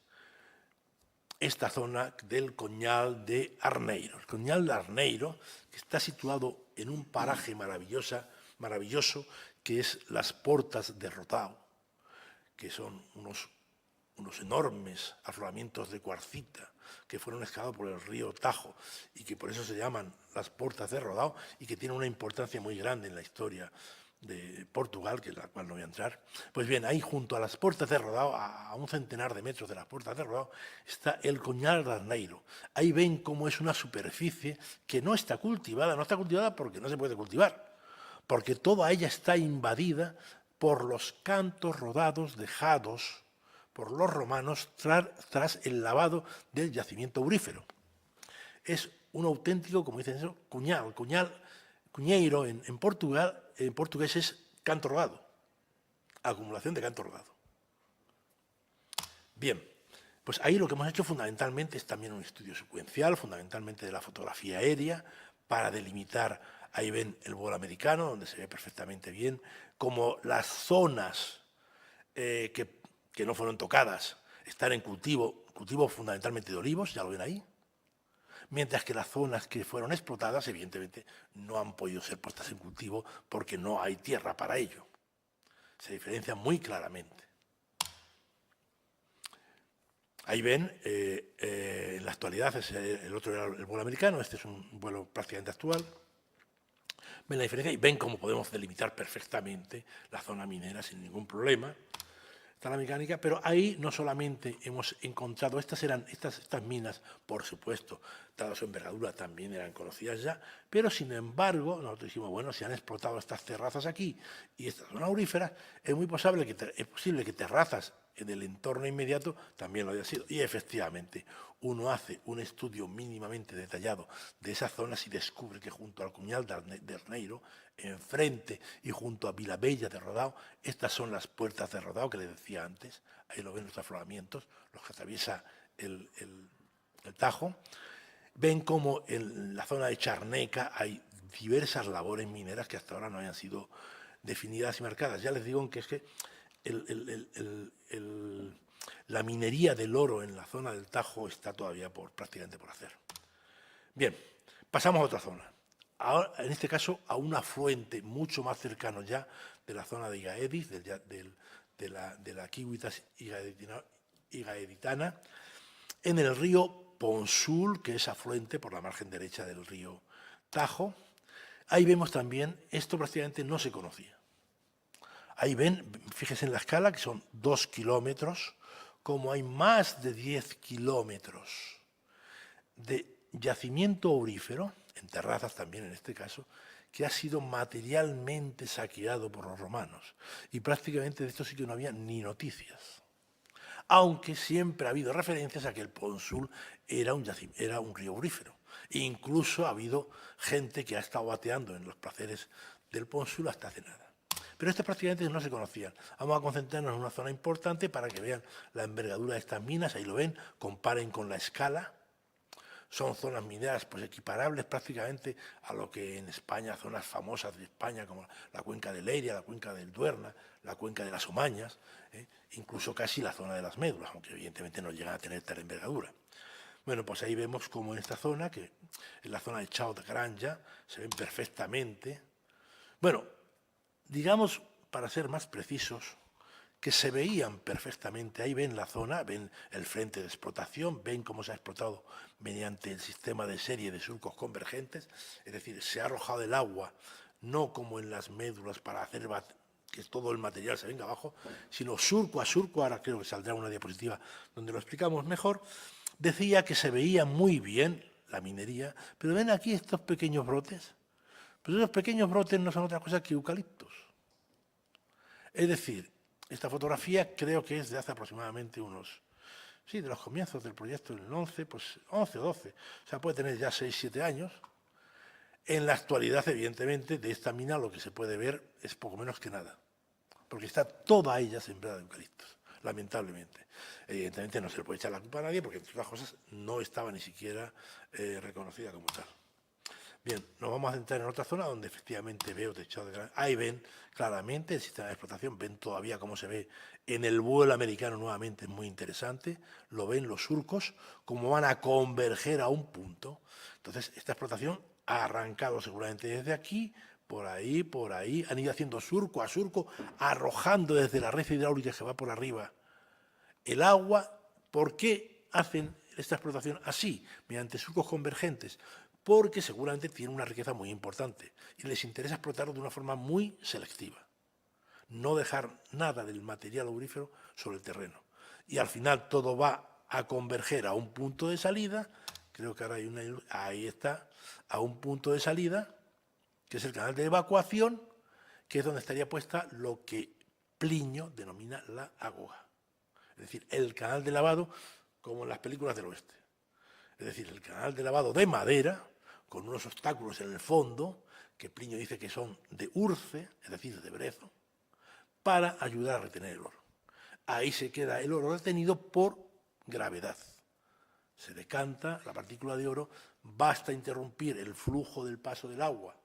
esta zona del Coñal de Arneiro. El Coñal de Arneiro, que está situado en un paraje maravilloso, que es las Portas de Rodao, que son unos enormes afloramientos de cuarcita que fueron excavados por el río Tajo y que por eso se llaman las Portas de Rodao y que tienen una importancia muy grande en la historia de Portugal, que es la cual no voy a entrar. Pues bien, ahí junto a las Portas de Rodao, a un centenar de metros de las Portas de Rodao, está el Coñal de Arneiro. Ahí ven cómo es una superficie que no está cultivada porque no se puede cultivar, porque toda ella está invadida por los cantos rodados dejados por los romanos tras el lavado del yacimiento aurífero. Es un auténtico, como dicen eso, cuñeiro en portugués es canto rodado, acumulación de canto rodado. Bien, pues ahí lo que hemos hecho fundamentalmente es también un estudio secuencial, fundamentalmente de la fotografía aérea, para delimitar, ahí ven el bolo americano, donde se ve perfectamente bien, como las zonas que no fueron tocadas están en cultivo fundamentalmente de olivos, ya lo ven ahí, mientras que las zonas que fueron explotadas, evidentemente, no han podido ser puestas en cultivo porque no hay tierra para ello. Se diferencia muy claramente. Ahí ven, en la actualidad, el otro era el vuelo americano, este es un vuelo prácticamente actual. Ven la diferencia y ven cómo podemos delimitar perfectamente la zona minera sin ningún problema. Está la mecánica, pero ahí no solamente hemos encontrado, estas minas, por supuesto, dada su envergadura, también eran conocidas ya, pero sin embargo, nosotros dijimos, bueno, si han explotado estas terrazas aquí y estas son auríferas, es posible que terrazas en el entorno inmediato también lo haya sido. Y efectivamente, uno hace un estudio mínimamente detallado de esas zonas y descubre que junto al Cuñal de Arneiro, enfrente y junto a Vilabella de Rodao, estas son las Puertas de Rodao que les decía antes, ahí lo ven los afloramientos, los que atraviesa el Tajo. Ven como en la zona de Charneca hay diversas labores mineras que hasta ahora no hayan sido definidas y marcadas. Ya les digo que es que la minería del oro en la zona del Tajo está todavía prácticamente por hacer. Bien, pasamos a otra zona. Ahora, en este caso, a un afluente mucho más cercano ya de la zona de Igaedis, de la Kiwitas Igaeditana, en el río Ponsul, que es afluente por la margen derecha del río Tajo. Ahí vemos también, esto prácticamente no se conocía. Ahí ven, fíjense en la escala, que son 2 kilómetros, como hay más de 10 kilómetros de yacimiento aurífero, en terrazas también en este caso, que ha sido materialmente saqueado por los romanos. Y prácticamente de esto sí que no había ni noticias. Aunque siempre ha habido referencias a que el Ponsul era un río aurífero. E incluso ha habido gente que ha estado bateando en los placeres del Ponsul hasta hace nada. Pero estos prácticamente no se conocían. Vamos a concentrarnos en una zona importante para que vean la envergadura de estas minas. Ahí lo ven, comparen con la escala. Son zonas mineras pues, equiparables prácticamente a lo que en España, zonas famosas de España como la cuenca de Leiria, la cuenca del Duerna, la cuenca de las Omañas, incluso casi la zona de las Médulas, aunque evidentemente no llegan a tener tal envergadura. Bueno, pues ahí vemos como en esta zona, que en la zona de Chao de Granja, se ven perfectamente. Bueno, digamos, para ser más precisos, que se veían perfectamente. Ahí ven la zona, ven el frente de explotación, ven cómo se ha explotado mediante el sistema de serie de surcos convergentes, es decir, se ha arrojado el agua, no como en las médulas para hacer que todo el material se venga abajo, sino surco a surco. Ahora creo que saldrá una diapositiva donde lo explicamos mejor. Decía que se veía muy bien la minería, pero ven aquí estos pequeños brotes. Pues esos pequeños brotes no son otra cosa que eucaliptos. Es decir, esta fotografía creo que es de hace aproximadamente de los comienzos del proyecto, en el 11, pues 11 o 12, o sea, puede tener ya 6, 7 años. En la actualidad, evidentemente, de esta mina lo que se puede ver es poco menos que nada, porque está toda ella sembrada de eucaliptos, lamentablemente. Evidentemente no se le puede echar la culpa a nadie, porque entre otras cosas no estaba ni siquiera reconocida como tal. Bien, nos vamos a centrar en otra zona donde efectivamente veo techado de gran... Ahí ven claramente el sistema de explotación, ven todavía cómo se ve en el vuelo americano nuevamente, es muy interesante, lo ven los surcos, cómo van a converger a un punto. Entonces, esta explotación ha arrancado seguramente desde aquí, por ahí, han ido haciendo surco a surco, arrojando desde la red hidráulica que va por arriba el agua. ¿Por qué hacen esta explotación así, mediante surcos convergentes? Porque seguramente tiene una riqueza muy importante y les interesa explotarlo de una forma muy selectiva. No dejar nada del material aurífero sobre el terreno. Y al final todo va a converger a un punto de salida, creo que ahora hay ahí está, a un punto de salida, que es el canal de evacuación, que es donde estaría puesta lo que Plinio denomina la agoga. Es decir, el canal de lavado como en las películas del oeste. Es decir, el canal de lavado de madera, con unos obstáculos en el fondo, que Plinio dice que son de urce, es decir, de brezo, para ayudar a retener el oro. Ahí se queda el oro retenido por gravedad. Se decanta la partícula de oro, basta interrumpir el flujo del paso del agua,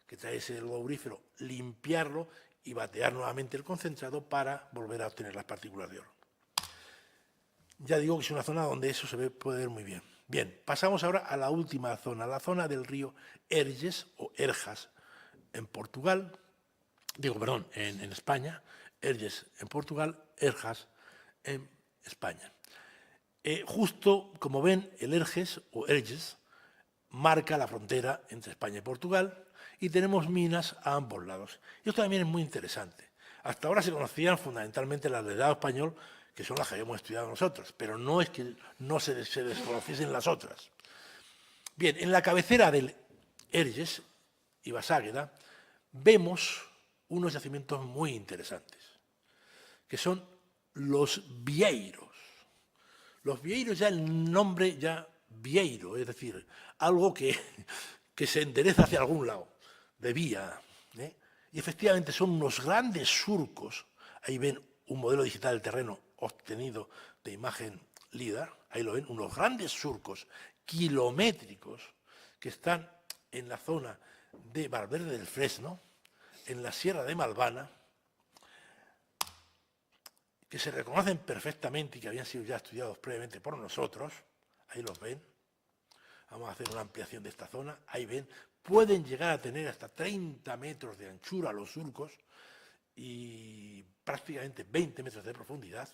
que trae ese oro aurífero, limpiarlo y batear nuevamente el concentrado para volver a obtener las partículas de oro. Ya digo que es una zona donde eso se puede ver muy bien. Bien, pasamos ahora a la última zona, la zona del río Erges o Erjas en Portugal, en España, Erges en Portugal, Erjas en España. Justo, como ven, el Erges o Erges marca la frontera entre España y Portugal y tenemos minas a ambos lados. Y esto también es muy interesante. Hasta ahora se conocían fundamentalmente las del lado español, que son las que habíamos estudiado nosotros, pero no es que no se desconociesen las otras. Bien, en la cabecera del Erges y Baságueda vemos unos yacimientos muy interesantes, que son los vieiros. Los vieiros, ya el nombre ya vieiro, es decir, algo que se endereza hacia algún lado, de vía. Y efectivamente son unos grandes surcos. Ahí ven un modelo digital del terreno obtenido de imagen LIDAR, ahí lo ven, unos grandes surcos kilométricos que están en la zona de Valverde del Fresno, en la Sierra de Malvana, que se reconocen perfectamente y que habían sido ya estudiados previamente por nosotros. Ahí los ven. Vamos a hacer una ampliación de esta zona. Ahí ven, pueden llegar a tener hasta 30 metros de anchura los surcos y prácticamente 20 metros de profundidad.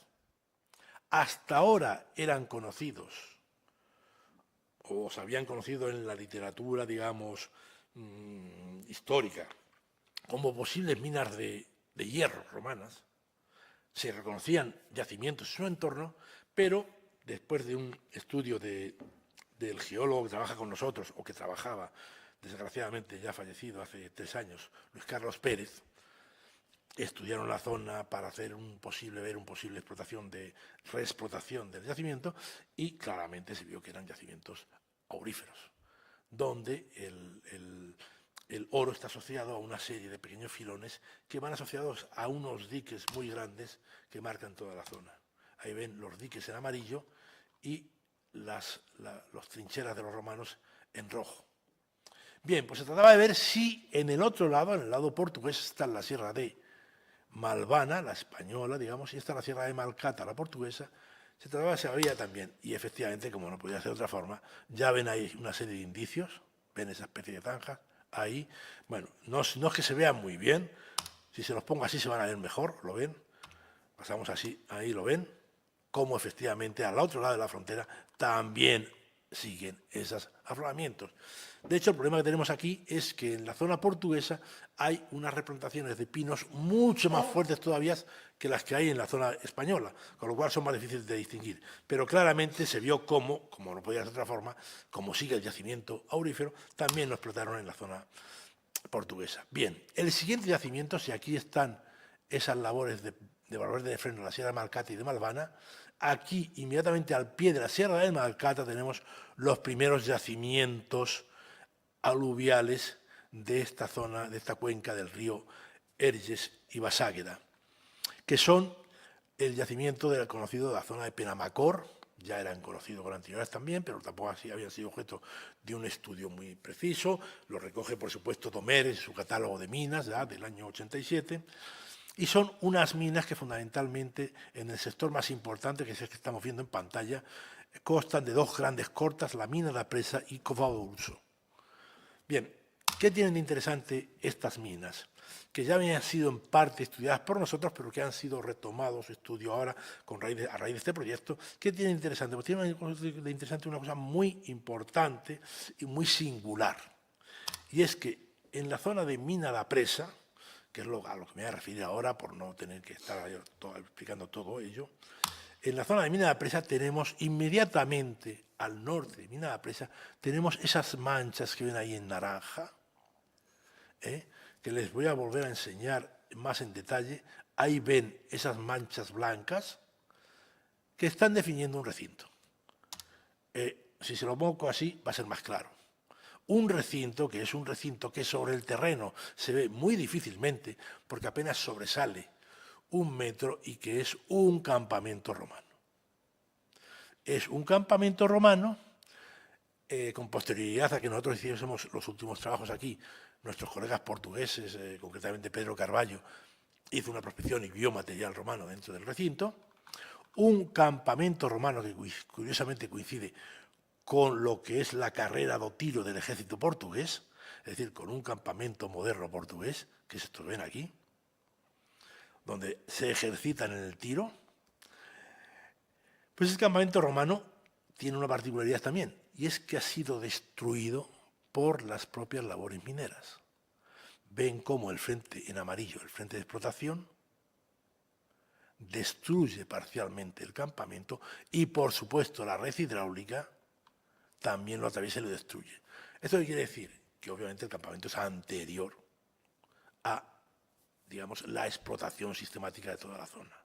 Hasta ahora eran conocidos, o se habían conocido en la literatura, digamos, histórica, como posibles minas de hierro romanas, se reconocían yacimientos en su entorno, pero después de un estudio del geólogo que trabaja con nosotros, o que trabajaba, desgraciadamente ya fallecido hace 3 años, Luis Carlos Pérez, estudiaron la zona para hacer ver un posible reexplotación del yacimiento, y claramente se vio que eran yacimientos auríferos, donde el oro está asociado a una serie de pequeños filones que van asociados a unos diques muy grandes que marcan toda la zona. Ahí ven los diques en amarillo y las trincheras de los romanos en rojo. Bien, pues se trataba de ver si en el otro lado, en el lado portugués, está la sierra de Malvana, la española, digamos, y está la sierra de Malcata, la portuguesa. Se trataba de si había también, y efectivamente, como no podía ser de otra forma, ya ven ahí una serie de indicios, ven esa especie de zanjas ahí. Bueno, no es que se vean muy bien, si se los pongo así se van a ver mejor, ¿lo ven? Pasamos así, ahí lo ven, como efectivamente al otro lado de la frontera también siguen esos afloramientos. De hecho, el problema que tenemos aquí es que en la zona portuguesa hay unas replantaciones de pinos mucho más fuertes todavía que las que hay en la zona española, con lo cual son más difíciles de distinguir. Pero claramente se vio como no podía ser de otra forma, como sigue el yacimiento aurífero, también lo explotaron en la zona portuguesa. Bien, el siguiente yacimiento, si aquí están esas labores de Valverde de Freno, la Sierra de Malcata y de Malvana, aquí, inmediatamente al pie de la Sierra de Malcata, tenemos los primeros yacimientos aluviales de esta zona, de esta cuenca del río Erges y Baságueda, que son el yacimiento conocido de la zona de Penamacor. Ya eran conocidos con anterioridad también, pero tampoco así habían sido objeto de un estudio muy preciso. Lo recoge, por supuesto, Tomeres en su catálogo de minas, ya del año 87. Y son unas minas que fundamentalmente, en el sector más importante, que es el que estamos viendo en pantalla, constan de 2 grandes cortas, la mina de la Presa y Covado Urso. Bien, ¿qué tienen de interesante estas minas? Que ya habían sido en parte estudiadas por nosotros, pero que han sido retomados su estudio ahora a raíz de este proyecto. ¿Qué tiene de interesante? Pues tiene de interesante una cosa muy importante y muy singular. Y es que en la zona de Mina da Presa, que es a lo que me voy a referir ahora por no tener que estar explicando todo ello, en la zona de Mina da Presa tenemos inmediatamente al norte de Mina da Presa, tenemos esas manchas que ven ahí en naranja, que les voy a volver a enseñar más en detalle. Ahí ven esas manchas blancas que están definiendo un recinto. Si se lo pongo así, va a ser más claro. Un recinto que sobre el terreno se ve muy difícilmente, porque apenas sobresale 1 metro, y que es un campamento romano. Es un campamento romano con posterioridad a que nosotros hiciésemos los últimos trabajos aquí. Nuestros colegas portugueses, concretamente Pedro Carballo, hizo una prospección y vio material romano dentro del recinto. Un campamento romano que curiosamente coincide con lo que es la carrera do tiro del ejército portugués, es decir, con un campamento moderno portugués, que es esto que ven aquí, donde se ejercitan en el tiro. Pues el campamento romano tiene una particularidad también, y es que ha sido destruido por las propias labores mineras. Ven cómo el frente en amarillo, el frente de explotación, destruye parcialmente el campamento, y por supuesto la red hidráulica también lo atraviesa y lo destruye. ¿Esto qué quiere decir? Que obviamente el campamento es anterior a, digamos, la explotación sistemática de toda la zona.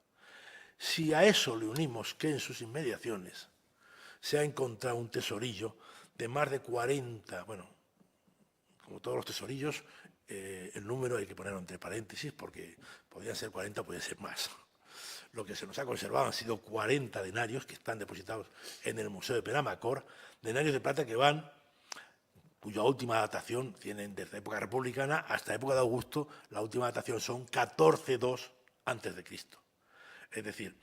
Si a eso le unimos que en sus inmediaciones se ha encontrado un tesorillo de más de 40, bueno, como todos los tesorillos, el número hay que ponerlo entre paréntesis porque podrían ser 40 o podría ser más. Lo que se nos ha conservado han sido 40 denarios que están depositados en el Museo de Penamacor, denarios de plata cuya última datación tienen desde época republicana hasta época de Augusto. La última datación son 1402 a.C. Es decir,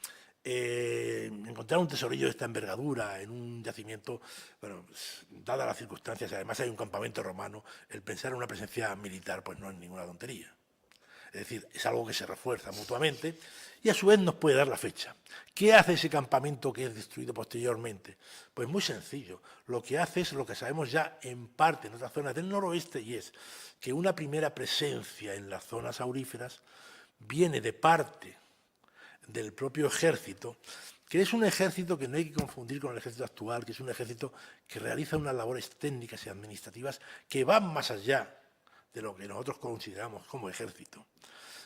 encontrar un tesorillo de esta envergadura en un yacimiento, bueno, pues, dadas las circunstancias, además hay un campamento romano, el pensar en una presencia militar pues no es ninguna tontería. Es decir, es algo que se refuerza mutuamente y a su vez nos puede dar la fecha. ¿Qué hace ese campamento que es destruido posteriormente? Pues muy sencillo. Lo que hace es lo que sabemos ya en parte en otras zonas del noroeste, y es que una primera presencia en las zonas auríferas viene de parte del propio ejército, que es un ejército que no hay que confundir con el ejército actual, que es un ejército que realiza unas labores técnicas y administrativas que van más allá de lo que nosotros consideramos como ejército,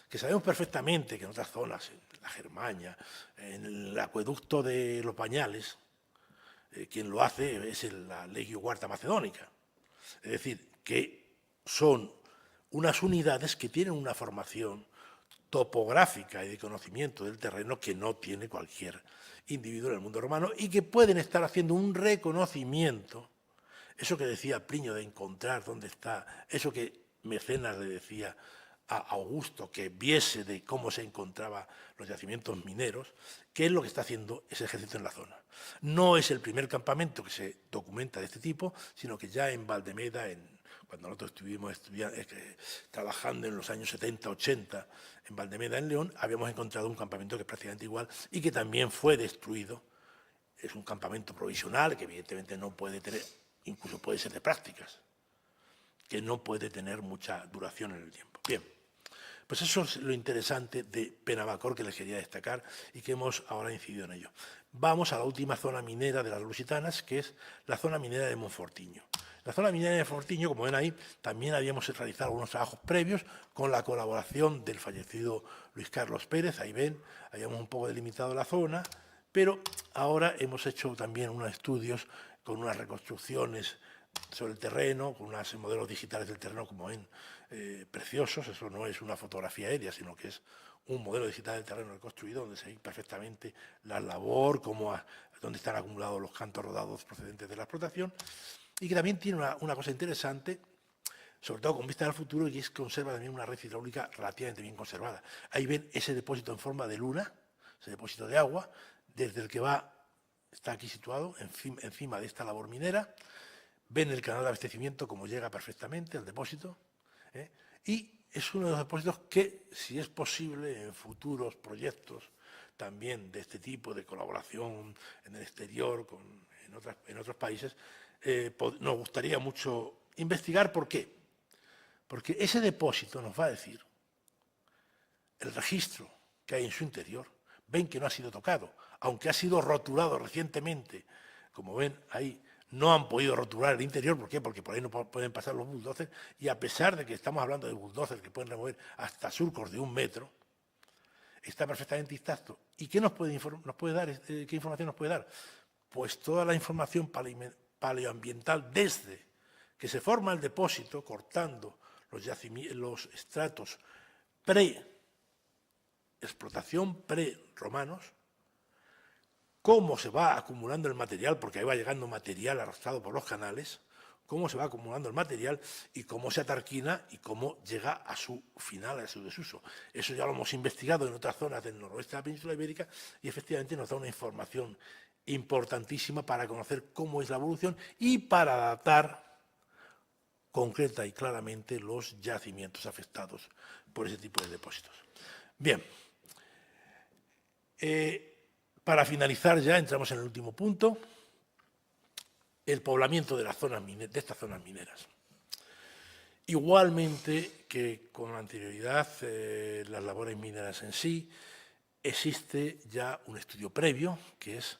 que sabemos perfectamente que en otras zonas, en la Germania, en el acueducto de los Bañales, quien lo hace es la Legio Cuarta Macedónica. Es decir, que son unas unidades que tienen una formación topográfica y de conocimiento del terreno que no tiene cualquier individuo en el mundo romano y que pueden estar haciendo un reconocimiento, eso que decía Plinio de encontrar dónde está, eso que Mecenas le decía a Augusto que viese de cómo se encontraban los yacimientos mineros, qué es lo que está haciendo ese ejército en la zona. No es el primer campamento que se documenta de este tipo, sino que ya en Valdemeda, cuando nosotros estuvimos trabajando en los años 70, 80 en Valdemeda, en León, habíamos encontrado un campamento que es prácticamente igual y que también fue destruido. Es un campamento provisional que evidentemente no puede tener, incluso puede ser de prácticas, que no puede tener mucha duración en el tiempo. Bien, pues eso es lo interesante de Penabacor que les quería destacar y que hemos ahora incidido en ello. Vamos a la última zona minera de las Lusitanas, que es la zona minera de Monfortiño. La zona minera de Monfortiño, como ven ahí, también habíamos realizado algunos trabajos previos con la colaboración del fallecido Luis Carlos Pérez. Ahí ven, habíamos un poco delimitado la zona, pero ahora hemos hecho también unos estudios con unas reconstrucciones sobre el terreno, con unos modelos digitales del terreno, como ven, preciosos. Eso no es una fotografía aérea, sino que es un modelo digital del terreno reconstruido, donde se ve perfectamente la labor, dónde están acumulados los cantos rodados procedentes de la explotación, y que también tiene una cosa interesante, sobre todo con vista al futuro, y es que conserva también una red hidráulica relativamente bien conservada. Ahí ven ese depósito en forma de luna, ese depósito de agua, desde el que está aquí situado, encima de esta labor minera. Ven el canal de abastecimiento como llega perfectamente al depósito, y es uno de los depósitos que, si es posible, en futuros proyectos también de este tipo de colaboración en el exterior, en otros países, nos gustaría mucho investigar. ¿Por qué? Porque ese depósito nos va a decir el registro que hay en su interior. Ven que no ha sido tocado, aunque ha sido rotulado recientemente. Como ven ahí, no han podido rotular el interior. ¿Por qué? Porque por ahí no pueden pasar los bulldozers, y a pesar de que estamos hablando de bulldozers que pueden remover hasta surcos de 1 metro, está perfectamente intacto. ¿Y qué nos puede dar? ¿Qué información nos puede dar? Pues toda la información paleoambiental desde que se forma el depósito, cortando los estratos pre-explotación, pre-romanos, cómo se va acumulando el material, porque ahí va llegando material arrastrado por los canales, cómo se va acumulando el material y cómo se atarquina y cómo llega a su final, a su desuso. Eso ya lo hemos investigado en otras zonas del noroeste de la península ibérica y efectivamente nos da una información importantísima para conocer cómo es la evolución y para datar concreta y claramente los yacimientos afectados por ese tipo de depósitos. Bien. Para finalizar ya, entramos en el último punto, el poblamiento de estas zonas mineras. Igualmente que con anterioridad, las labores mineras en sí, existe ya un estudio previo, que es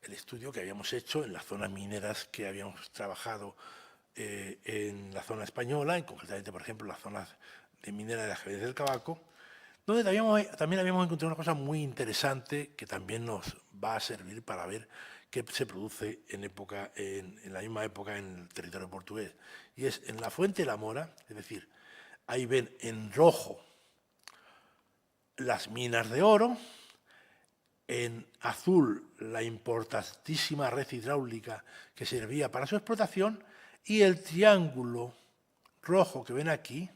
el estudio que habíamos hecho en las zonas mineras que habíamos trabajado en la zona española, concretamente, por ejemplo, las zonas de minera de Ajedrez del Cabaco, donde también habíamos encontrado una cosa muy interesante que también nos va a servir para ver qué se produce en la misma época en el territorio portugués. Y es en la Fuente de la Mora, es decir, ahí ven en rojo las minas de oro, en azul la importantísima red hidráulica que servía para su explotación, y el triángulo rojo que ven aquí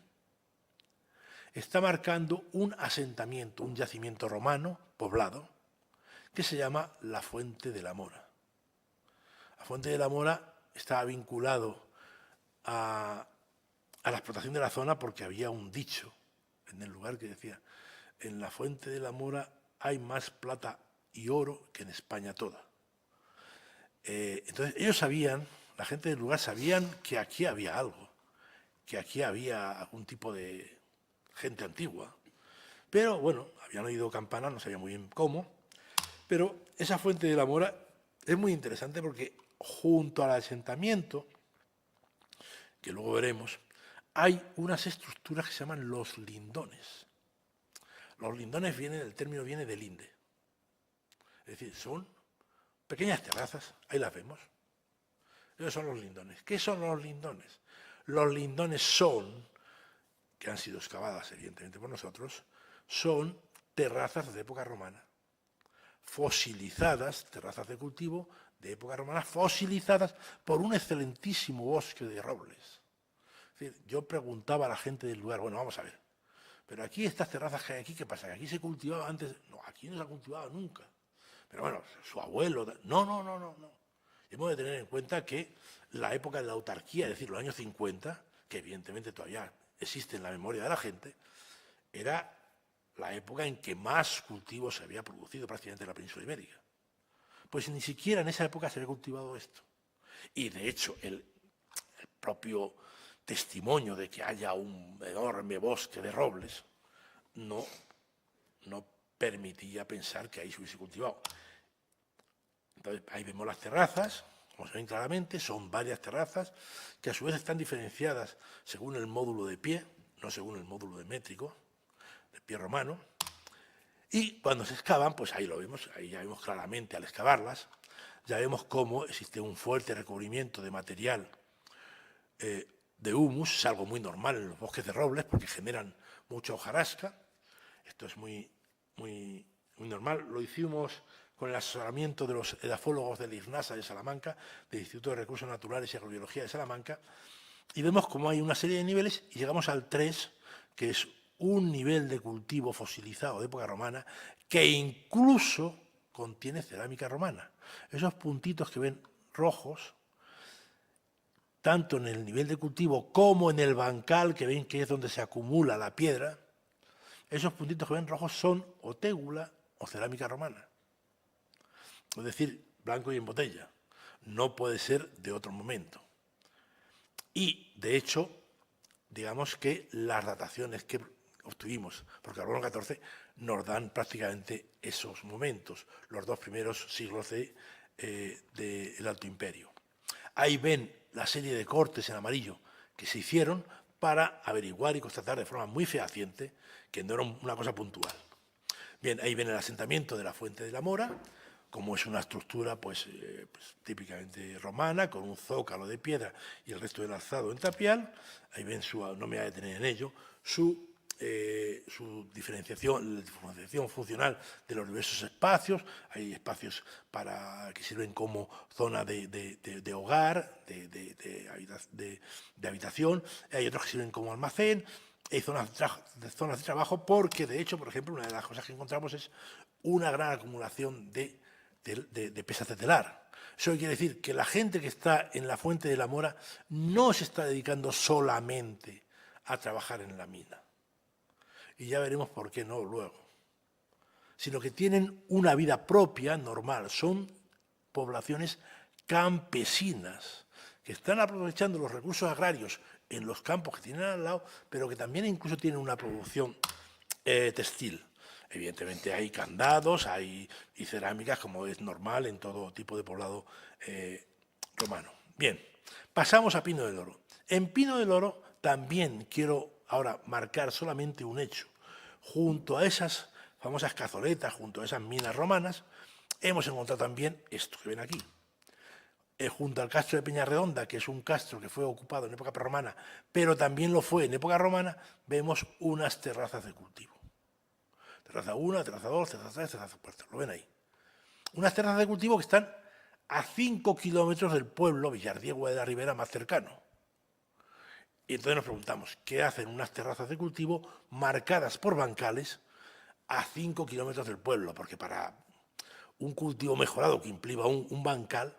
está marcando un asentamiento, un yacimiento romano poblado, que se llama la Fuente de la Mora. La Fuente de la Mora estaba vinculado a la explotación de la zona porque había un dicho depende del lugar, que decía, en la Fuente de la Mora hay más plata y oro que en España toda. Entonces ellos sabían, la gente del lugar sabían que aquí había algo, que aquí había algún tipo de gente antigua. Pero bueno, habían oído campanas, no sabía muy bien cómo. Pero esa Fuente de la Mora es muy interesante porque junto al asentamiento, que luego veremos, hay unas estructuras que se llaman los lindones. Los lindones el término viene de linde. Es decir, son pequeñas terrazas, ahí las vemos. Esos son los lindones. ¿Qué son los lindones? Los lindones son, que han sido excavadas evidentemente por nosotros, son terrazas de época romana, fosilizadas, terrazas de cultivo de época romana, fosilizadas por un excelentísimo bosque de robles. Es decir, yo preguntaba a la gente del lugar, bueno, vamos a ver, pero aquí estas terrazas que hay aquí, ¿qué pasa? ¿Que aquí se cultivaba antes? No, aquí no se ha cultivado nunca. Pero bueno, su abuelo... No. Y hemos de tener en cuenta que la época de la autarquía, es decir, los años 50, que evidentemente todavía existe en la memoria de la gente, era la época en que más cultivo se había producido prácticamente en la península ibérica. Pues ni siquiera en esa época se había cultivado esto. Y de hecho, el propio testimonio de que haya un enorme bosque de robles no permitía pensar que ahí se hubiese cultivado. Entonces, ahí vemos las terrazas, como se ven claramente, son varias terrazas que a su vez están diferenciadas según el módulo de pie, no según el módulo de métrico, de pie romano. Y cuando se excavan, pues ahí lo vemos, ahí ya vemos claramente al excavarlas, ya vemos cómo existe un fuerte recubrimiento de material de humus, es algo muy normal en los bosques de robles porque generan mucha hojarasca. Esto es muy normal. Lo hicimos con el asesoramiento de los edafólogos del IRNASA de Salamanca, del Instituto de Recursos Naturales y Agrobiología de Salamanca, y vemos cómo hay una serie de niveles y llegamos al 3, que es un nivel de cultivo fosilizado de época romana que incluso contiene cerámica romana. Esos puntitos que ven rojos, tanto en el nivel de cultivo como en el bancal, que ven que es donde se acumula la piedra, esos puntitos que ven rojos son o tégula o cerámica romana. Es decir, blanco y en botella. No puede ser de otro momento. Y, de hecho, digamos que las dataciones que obtuvimos por carbono 14 nos dan prácticamente esos momentos, los 2 primeros siglos del Alto Imperio. Ahí ven la serie de cortes en amarillo que se hicieron para averiguar y constatar de forma muy fehaciente que no era una cosa puntual. Bien, ahí ven el asentamiento de la Fuente de la Mora, como es una estructura pues típicamente romana, con un zócalo de piedra y el resto del alzado en tapial. Ahí ven, no me voy a detener en ello, su diferenciación, la diferenciación funcional de los diversos espacios. Hay espacios que sirven como zona de hogar, de habitación, hay otros que sirven como almacén, hay zonas de trabajo porque, de hecho, por ejemplo, una de las cosas que encontramos es una gran acumulación de pesas de telar. Eso quiere decir que la gente que está en la Fuente de la Mora no se está dedicando solamente a trabajar en la mina. Y ya veremos por qué no luego. Sino que tienen una vida propia, normal. Son poblaciones campesinas que están aprovechando los recursos agrarios en los campos que tienen al lado, pero que también incluso tienen una producción textil. Evidentemente hay candados, hay cerámicas, como es normal en todo tipo de poblado romano. Bien, pasamos a Pino del Oro. En Pino del Oro también quiero ahora marcar solamente un hecho. Junto a esas famosas cazoletas, junto a esas minas romanas, hemos encontrado también esto que ven aquí. Junto al castro de Peñarredonda, que es un castro que fue ocupado en época prerromana, pero también lo fue en época romana, vemos unas terrazas de cultivo. Terraza 1, terraza 2, terraza 3, terraza 4, lo ven ahí. Unas terrazas de cultivo que están a 5 kilómetros del pueblo Villardiego de la Ribera más cercano. Y entonces nos preguntamos, ¿qué hacen unas terrazas de cultivo marcadas por bancales a 5 kilómetros del pueblo? Porque para un cultivo mejorado que implica un bancal,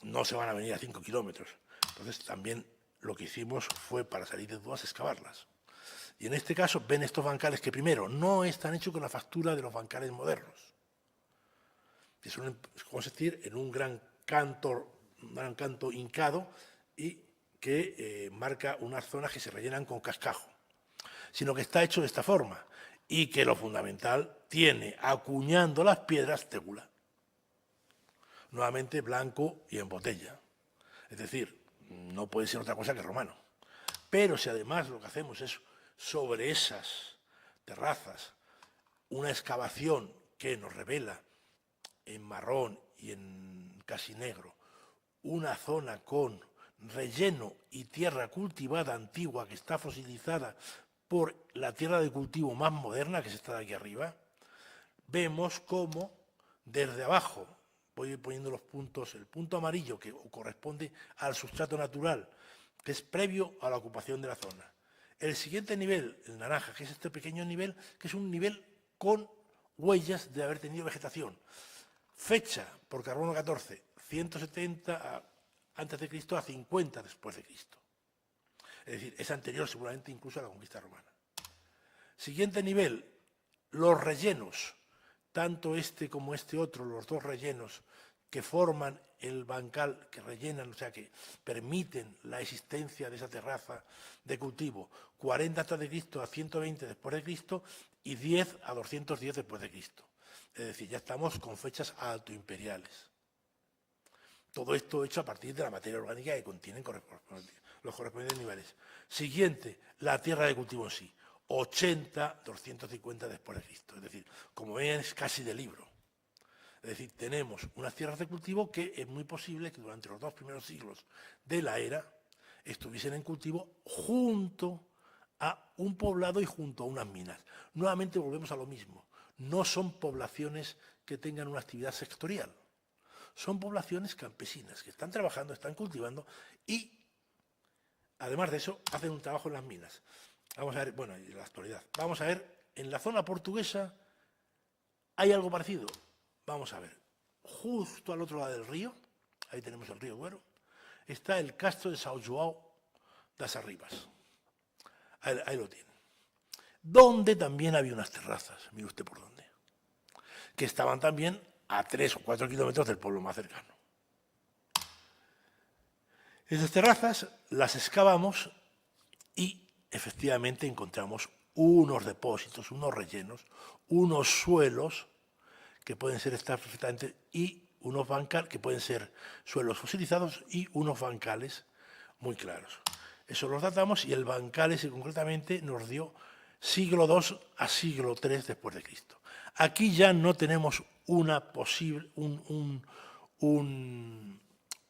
no se van a venir a 5 kilómetros. Entonces también lo que hicimos fue, para salir de dudas, excavarlas. Y en este caso ven estos bancales que primero no están hechos con la factura de los bancales modernos, que suelen consistir en un gran canto hincado y que marca unas zonas que se rellenan con cascajo, sino que está hecho de esta forma y que lo fundamental tiene, acuñando las piedras, tegula, nuevamente blanco y en botella. Es decir, no puede ser otra cosa que romano. Pero si además lo que hacemos es sobre esas terrazas una excavación que nos revela en marrón y en casi negro una zona con relleno y tierra cultivada antigua que está fosilizada por la tierra de cultivo más moderna, que es esta de aquí arriba, vemos cómo desde abajo, voy poniendo los puntos, el punto amarillo que corresponde al sustrato natural, que es previo a la ocupación de la zona. El siguiente nivel, el naranja, que es este pequeño nivel, que es un nivel con huellas de haber tenido vegetación. Fecha por carbono 14, 170 antes de Cristo a 50 después de Cristo. Es decir, es anterior seguramente incluso a la conquista romana. Siguiente nivel, los rellenos, tanto este como este otro, los dos rellenos que forman el bancal, que rellenan, o sea, que permiten la existencia de esa terraza de cultivo, 40 antes de Cristo a 120 después de Cristo y 10 a 210 después de Cristo. Es decir, ya estamos con fechas altoimperiales. Todo esto hecho a partir de la materia orgánica que contienen los correspondientes niveles. Siguiente, la tierra de cultivo en sí, 80, 250 después de Cristo. Es decir, como ven, es casi de libro. Es decir, tenemos unas tierras de cultivo que es muy posible que durante los 2 primeros siglos de la era estuviesen en cultivo junto a un poblado y junto a unas minas. Nuevamente volvemos a lo mismo. No son poblaciones que tengan una actividad sectorial. Son poblaciones campesinas que están trabajando, están cultivando y, además de eso, hacen un trabajo en las minas. Vamos a ver, bueno, en la actualidad. Vamos a ver, en la zona portuguesa hay algo parecido. Vamos a ver, justo al otro lado del río, ahí tenemos el río Duero, está el castro de São João das Arribas. Ahí lo tienen. Donde también había unas terrazas, mire usted por dónde, que estaban también a 3 o 4 kilómetros del pueblo más cercano. Esas terrazas las excavamos y efectivamente encontramos unos depósitos, unos rellenos, unos suelos que pueden ser perfectamente y unos bancales que pueden ser suelos fosilizados y unos bancales muy claros. Eso los datamos y el bancal ese concretamente nos dio siglo II a siglo III después de Cristo. Aquí ya no tenemos una posible,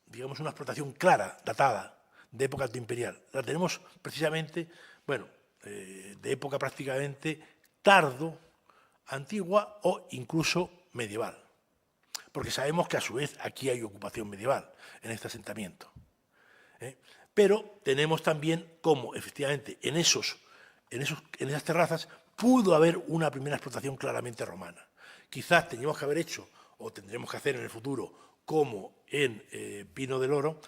digamos, una explotación clara, datada, de época altoimperial. La tenemos precisamente, bueno, de época prácticamente tardo, antigua o incluso medieval. Porque sabemos que a su vez aquí hay ocupación medieval en este asentamiento. Pero tenemos también cómo efectivamente en esas terrazas pudo haber una primera explotación claramente romana. Quizás teníamos que haber hecho, o tendremos que hacer en el futuro, como en Pino del Oro,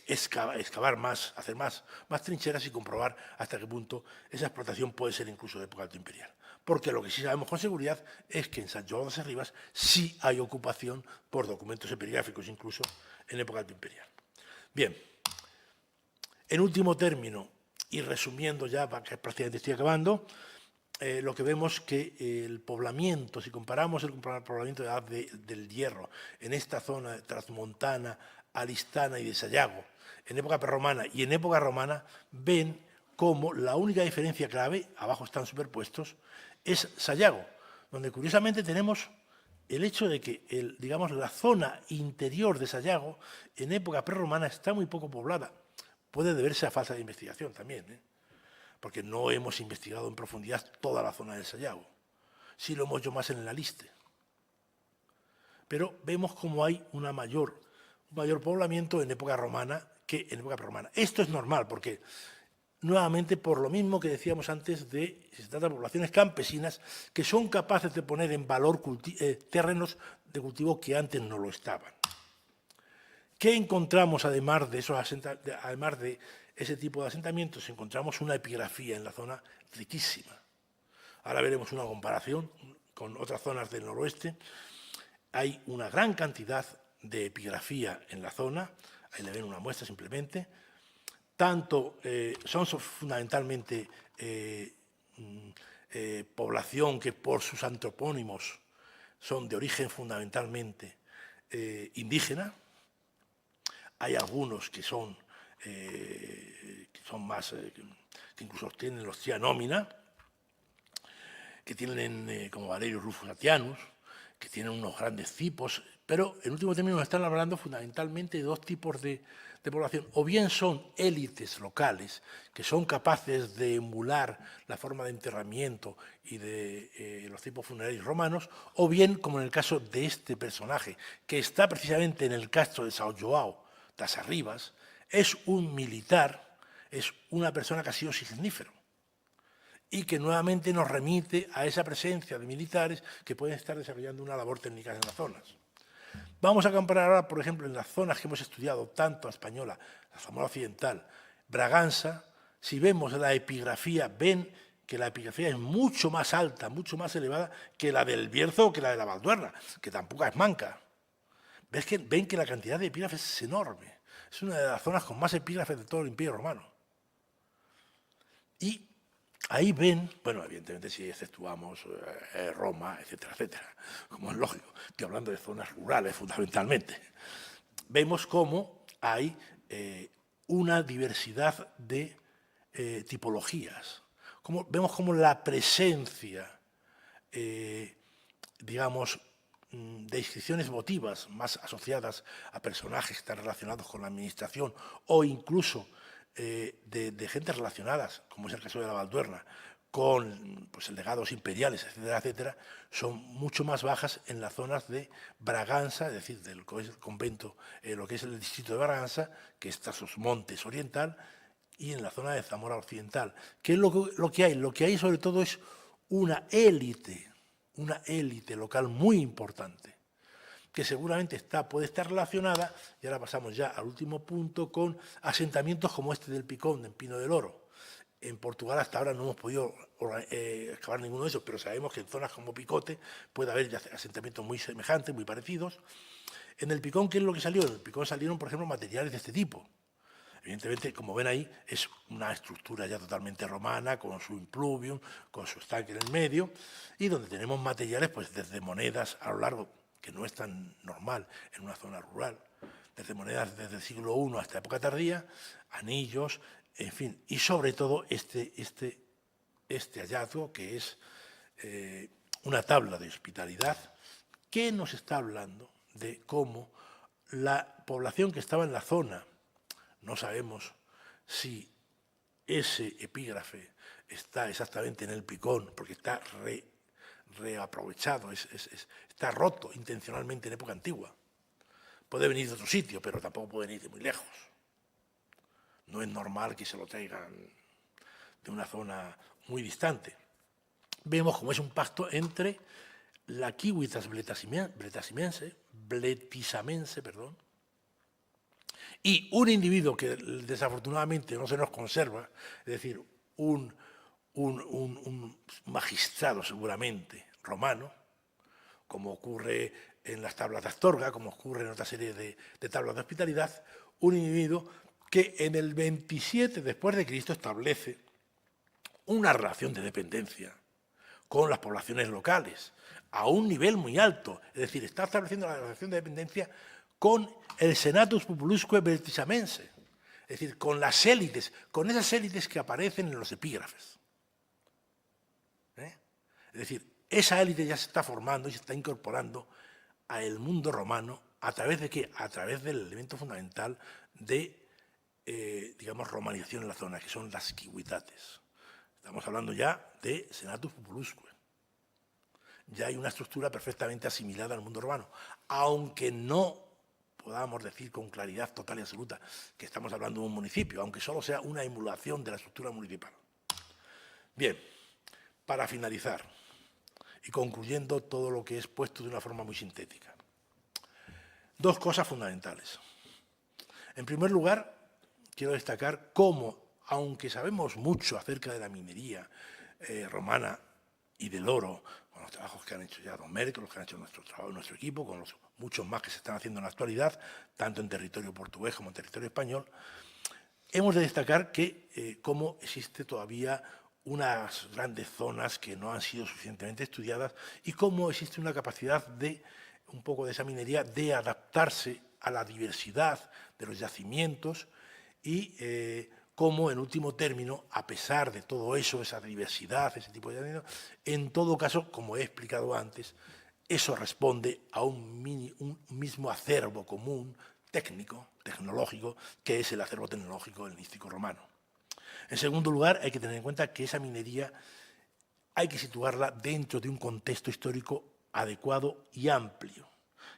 excavar más, hacer más trincheras y comprobar hasta qué punto esa explotación puede ser incluso de época altoimperial. Porque lo que sí sabemos con seguridad es que en São João das Arribas sí hay ocupación por documentos epigráficos, incluso en época altoimperial. Bien, en último término, y resumiendo ya, que prácticamente estoy acabando, lo que vemos que el poblamiento, si comparamos el poblamiento de la edad del hierro en esta zona transmontana, alistana y de Sayago, en época prerromana y en época romana, ven como la única diferencia clave, abajo están superpuestos, es Sayago, donde curiosamente tenemos el hecho de que digamos, la zona interior de Sayago en época prerromana está muy poco poblada. Puede deberse a falta de investigación también, porque no hemos investigado en profundidad toda la zona del Sayago. Sí lo hemos hecho más en el Aliste. Pero vemos como hay un mayor poblamiento en época romana que en época prerromana. Esto es normal porque, nuevamente, por lo mismo que decíamos antes, se trata de poblaciones campesinas que son capaces de poner en valor terrenos de cultivo que antes no lo estaban. ¿Qué encontramos además de ese tipo de asentamientos? Encontramos una epigrafía en la zona riquísima. Ahora veremos una comparación con otras zonas del noroeste. Hay una gran cantidad de epigrafía en la zona, ahí le ven una muestra simplemente. Son fundamentalmente población que por sus antropónimos son de origen fundamentalmente indígena. Hay algunos que son más, que incluso tienen los nómina, que tienen como Valerius Rufus Atianus, que tienen unos grandes tipos, pero en último término nos están hablando fundamentalmente de dos tipos de población. O bien son élites locales que son capaces de emular la forma de enterramiento y de los tipos funerarios romanos, o bien, como en el caso de este personaje, que está precisamente en el castro de São João das Arribas, es un militar, es una persona que ha sido signífero, y que nuevamente nos remite a esa presencia de militares que pueden estar desarrollando una labor técnica en las zonas. Vamos a comparar ahora, por ejemplo, en las zonas que hemos estudiado, tanto la española, la Zamora Occidental, Braganza. Si vemos la epigrafía, ven que la epigrafía es mucho más alta, mucho más elevada que la del Bierzo o que la de la Valduerna, que tampoco es manca. Ven que la cantidad de epígrafes es enorme. Es una de las zonas con más epígrafes de todo el Imperio Romano. Y ahí ven, bueno, evidentemente si exceptuamos Roma, etcétera, etcétera, como es lógico, estoy hablando de zonas rurales fundamentalmente, vemos cómo hay una diversidad de tipologías. Vemos cómo la presencia, digamos, de inscripciones votivas más asociadas a personajes que están relacionados con la administración o incluso de gentes relacionadas, como es el caso de la Valduerna, con pues, legados imperiales, etcétera, etcétera, son mucho más bajas en las zonas de Braganza, es decir, del convento, lo que es el distrito de Braganza, que es Tasos Montes Oriental, y en la zona de Zamora Occidental. ¿Qué es lo que hay? Lo que hay sobre todo es una élite local muy importante, que seguramente puede estar relacionada, y ahora pasamos ya al último punto, con asentamientos como este del Picón, en Pino del Oro. En Portugal hasta ahora no hemos podido excavar ninguno de esos, pero sabemos que en zonas como Picote puede haber ya asentamientos muy semejantes, muy parecidos. En el Picón, ¿qué es lo que salió? En el Picón salieron, por ejemplo, materiales de este tipo. Evidentemente, como ven ahí, es una estructura ya totalmente romana, con su impluvium, con su estanque en el medio, y donde tenemos materiales pues, desde monedas a lo largo, que no es tan normal en una zona rural, desde monedas desde el siglo I hasta época tardía, anillos, en fin, y sobre todo este hallazgo que es una tabla de hospitalidad que nos está hablando de cómo la población que estaba en la zona, no sabemos si ese epígrafe está exactamente en el Picón, porque está reaprovechado, está roto intencionalmente en época antigua. Puede venir de otro sitio, pero tampoco puede venir de muy lejos. No es normal que se lo traigan de una zona muy distante. Vemos cómo es un pacto entre la Civitas bletisamense, y un individuo que desafortunadamente no se nos conserva, es decir, un magistrado seguramente romano, como ocurre en las tablas de Astorga, como ocurre en otra serie de tablas de hospitalidad, un individuo que en el 27 después de Cristo establece una relación de dependencia con las poblaciones locales a un nivel muy alto, es decir, está estableciendo la relación de dependencia con el Senatus Populusque Beltisamense, es decir, con las élites, con esas élites que aparecen en los epígrafes. Es decir, esa élite ya se está formando y se está incorporando al mundo romano, ¿a través de qué? A través del elemento fundamental de, digamos, romanización en la zona, que son las civitates. Estamos hablando ya de Senatus Populusque. Ya hay una estructura perfectamente asimilada al mundo romano, aunque no podamos decir con claridad total y absoluta que estamos hablando de un municipio, aunque solo sea una emulación de la estructura municipal. Bien, para finalizar y concluyendo todo lo que he expuesto de una forma muy sintética, dos cosas fundamentales. En primer lugar, quiero destacar cómo, aunque sabemos mucho acerca de la minería romana y del oro, con los trabajos que han hecho ya don Mérico, los que han hecho nuestro equipo, con los muchos más que se están haciendo en la actualidad, tanto en territorio portugués como en territorio español, hemos de destacar que cómo existe todavía unas grandes zonas que no han sido suficientemente estudiadas y cómo existe una capacidad de, un poco de esa minería, de adaptarse a la diversidad de los yacimientos y cómo, en último término, a pesar de todo eso, esa diversidad, ese tipo de yacimientos, en todo caso, como he explicado antes, eso responde a un mismo acervo común, técnico, tecnológico, que es el acervo tecnológico helenístico romano. En segundo lugar, hay que tener en cuenta que esa minería hay que situarla dentro de un contexto histórico adecuado y amplio,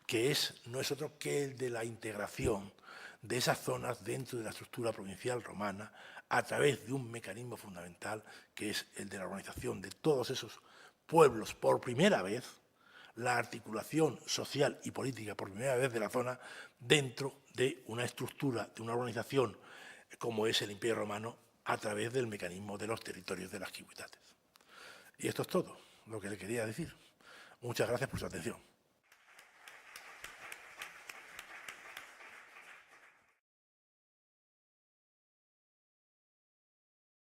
que no es otro que el de la integración de esas zonas dentro de la estructura provincial romana a través de un mecanismo fundamental que es el de la organización de todos esos pueblos por primera vez, la articulación social y política por primera vez de la zona dentro de una estructura, de una organización como es el Imperio Romano a través del mecanismo de los territorios de las civitates. Y esto es todo lo que le quería decir. Muchas gracias por su atención.